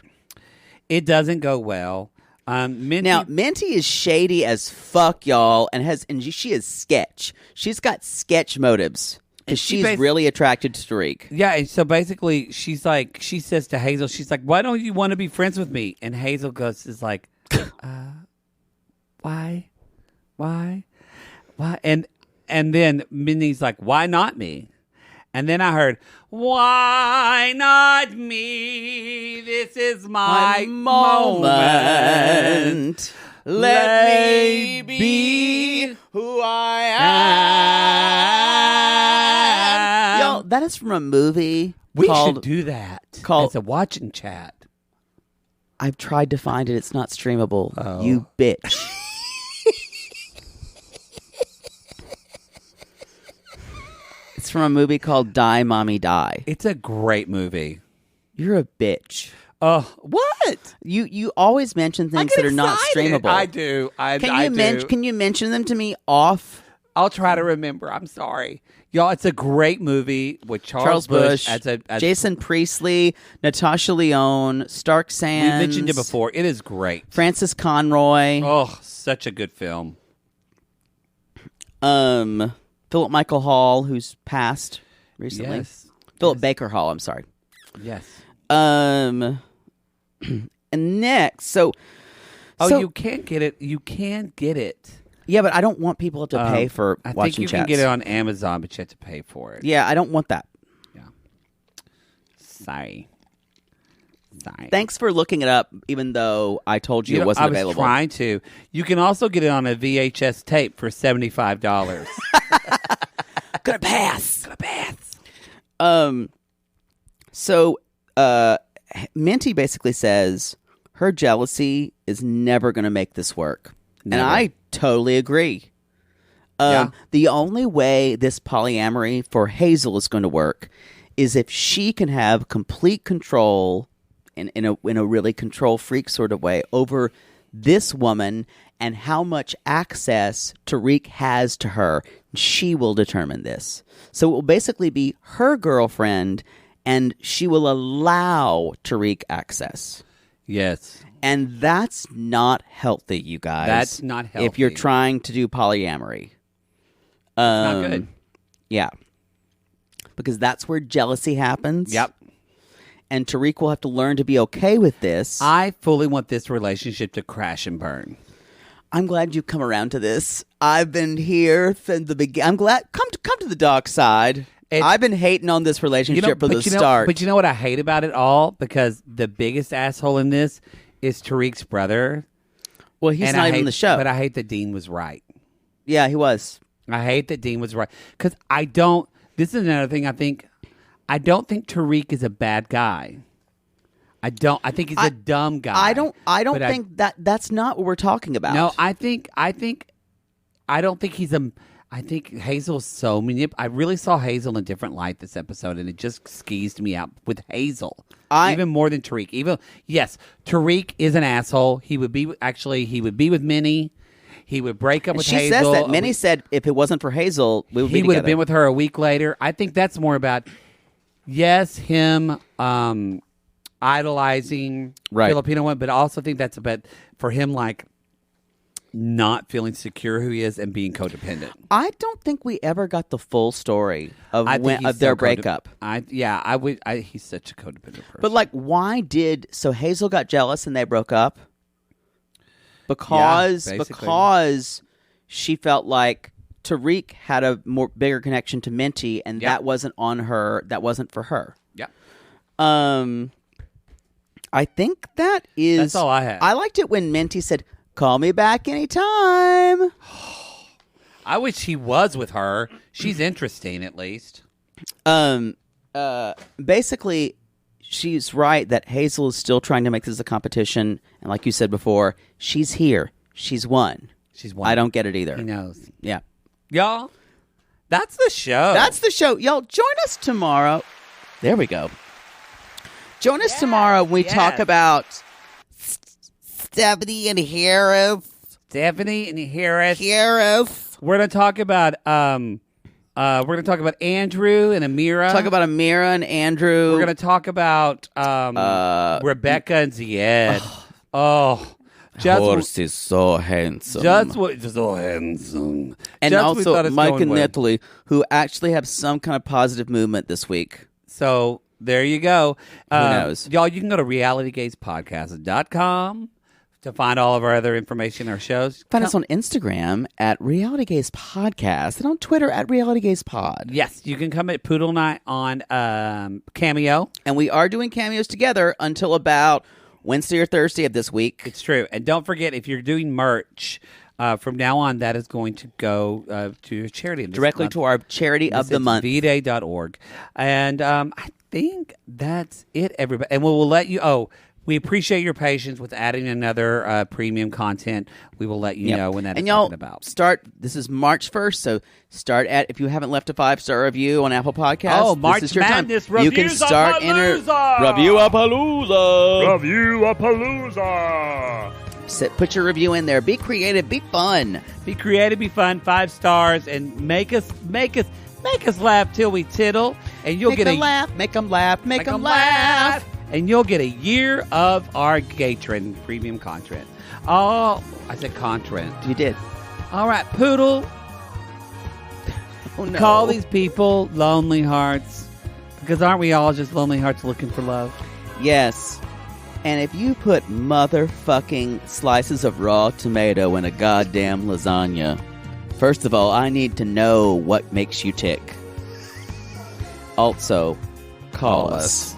Speaker 2: It doesn't go well.
Speaker 3: Minty is shady as fuck, y'all, and she is sketch. She's got sketch motives because she's really attracted to Tarik.
Speaker 2: Yeah, and so basically, she says to Hazel, she's like, "Why don't you want to be friends with me?" And Hazel is like, "Why? And then Minty's like, "Why not me?" And then I heard, "Why not me? This is my moment. Let me be who I am."
Speaker 3: Yo, that is from a movie.
Speaker 2: We should do that.
Speaker 3: Called
Speaker 2: as a watching chat.
Speaker 3: I've tried to find it. It's not streamable.
Speaker 2: Oh.
Speaker 3: You bitch. It's from a movie called Die, Mommy, Die.
Speaker 2: It's a great movie.
Speaker 3: You're a bitch.
Speaker 2: What?
Speaker 3: You always mention things that are not streamable.
Speaker 2: I do.
Speaker 3: Can you mention them to me off?
Speaker 2: I'll try to remember. I'm sorry. Y'all, it's a great movie with Charles Bush as
Speaker 3: Jason Priestley, Natasha Lyonne, Stark Sands.
Speaker 2: We mentioned it before. It is great.
Speaker 3: Francis Conroy.
Speaker 2: Oh, such a good film.
Speaker 3: Philip Michael Hall, who's passed recently.
Speaker 2: Yes.
Speaker 3: Philip Baker Hall, I'm sorry.
Speaker 2: Yes.
Speaker 3: And next, so
Speaker 2: you can't get it. You can get it.
Speaker 3: Yeah, but I don't want people to pay for watching chats.
Speaker 2: I think you can get it on Amazon, but you have to pay for it.
Speaker 3: Yeah, I don't want that.
Speaker 2: Yeah. Sorry.
Speaker 3: Thanks for looking it up, even though I told you it wasn't available.
Speaker 2: I was trying to. You can also get it on a VHS tape for $75.
Speaker 3: Gonna pass. Minty basically says her jealousy is never going to make this work. Never. And I totally agree. The only way this polyamory for Hazel is going to work is if she can have complete control in a really control freak sort of way over this woman and how much access Tarik has to her. She will determine this. So it will basically be her girlfriend, and she will allow Tarik access.
Speaker 2: Yes.
Speaker 3: And that's not healthy, you guys.
Speaker 2: That's not healthy.
Speaker 3: If you're trying to do polyamory.
Speaker 2: Not good.
Speaker 3: Yeah. Because that's where jealousy happens.
Speaker 2: Yep.
Speaker 3: And Tarik will have to learn to be okay with this.
Speaker 2: I fully want this relationship to crash and burn.
Speaker 3: I'm glad you've come around to this. I've been here from the beginning. I'm glad. Come to the dark side. I've been hating on this relationship from the start.
Speaker 2: But you know what I hate about it all? Because the biggest asshole in this is Tarik's brother.
Speaker 3: Well, he's not even on the show.
Speaker 2: But I hate that Dean was right.
Speaker 3: Yeah, he was.
Speaker 2: I hate that Dean was right. Because I don't... This is another thing I think... I don't think Tarik is a bad guy. I think he's a dumb guy.
Speaker 3: I don't think that's not what we're talking about.
Speaker 2: No, I don't think he's a... I think Hazel's so I really saw Hazel in a different light this episode, and it just skeezed me out with Hazel. Even more than Tarik. Yes, Tarik is an asshole. He would be with Minnie. He would break up with Hazel.
Speaker 3: She says that. Minnie said if it wasn't for Hazel, we would be together. He would
Speaker 2: have been with her a week later. I think that's more about, yes, him idolizing Filipino women, but I also think that's about for him, like, not feeling secure who he is and being codependent.
Speaker 3: I don't think we ever got the full story of their breakup.
Speaker 2: He's such a codependent person.
Speaker 3: But like, so Hazel got jealous and they broke up? Because she felt like Tarik had a bigger connection to Minty, and that wasn't on her. That wasn't for her.
Speaker 2: Yeah.
Speaker 3: I think that's
Speaker 2: all I had.
Speaker 3: I liked it when Minty said, "Call me back anytime."
Speaker 2: I wish he was with her. She's interesting, at least.
Speaker 3: Basically, she's right that Hazel is still trying to make this a competition, and like you said before, she's here. She's won. I don't get it either.
Speaker 2: He knows.
Speaker 3: Yeah.
Speaker 2: Y'all, that's the show.
Speaker 3: Y'all, join us tomorrow. There we go. Join us tomorrow when we talk about Stephanie and Harris.
Speaker 2: We're going to talk about We're going to talk about Andrew and Amira.
Speaker 3: Talk about Amira and Andrew.
Speaker 2: We're going to talk about Rebecca and Zied.
Speaker 3: Horse is so handsome.
Speaker 2: So handsome.
Speaker 3: And also Mike and Natalie, who actually have some kind of positive movement this week.
Speaker 2: So there you go.
Speaker 3: Who knows?
Speaker 2: Y'all, you can go to realitygazepodcast.com to find all of our other information, our shows.
Speaker 3: Find us on Instagram at Reality Gaze Podcast and on Twitter at Reality Gaze Pod.
Speaker 2: Yes, you can come at Poodle Night on Cameo.
Speaker 3: And we are doing cameos together until about Wednesday or Thursday of this week.
Speaker 2: It's true. And don't forget, if you're doing merch, from now on, that is going to go to a charity.
Speaker 3: Directly to our charity of the month.
Speaker 2: VDay.org. And I think that's it, everybody. And we'll let you... we appreciate your patience with adding another premium content. We will let you know when that is talking about.
Speaker 3: This is March 1st, so start at, if you haven't left a 5-star review on Apple Podcasts,
Speaker 2: Oh, March
Speaker 3: this is your
Speaker 2: Madness
Speaker 3: time. You can start
Speaker 1: Review-a-palooza!
Speaker 3: Put your review in there. Be creative. Be fun.
Speaker 2: Be creative. Be fun. 5 stars, and make us laugh till we tittle, and you'll get a
Speaker 3: laugh. Make them laugh. Make them laugh.
Speaker 2: And you'll get a year of our Gatron premium content. Oh, I said content.
Speaker 3: You did.
Speaker 2: All right, Poodle.
Speaker 3: Oh, no.
Speaker 2: Call these people lonely hearts, because aren't we all just lonely hearts looking for love?
Speaker 3: Yes. And if you put motherfucking slices of raw tomato in a goddamn lasagna, first of all, I need to know what makes you tick. Also, call us.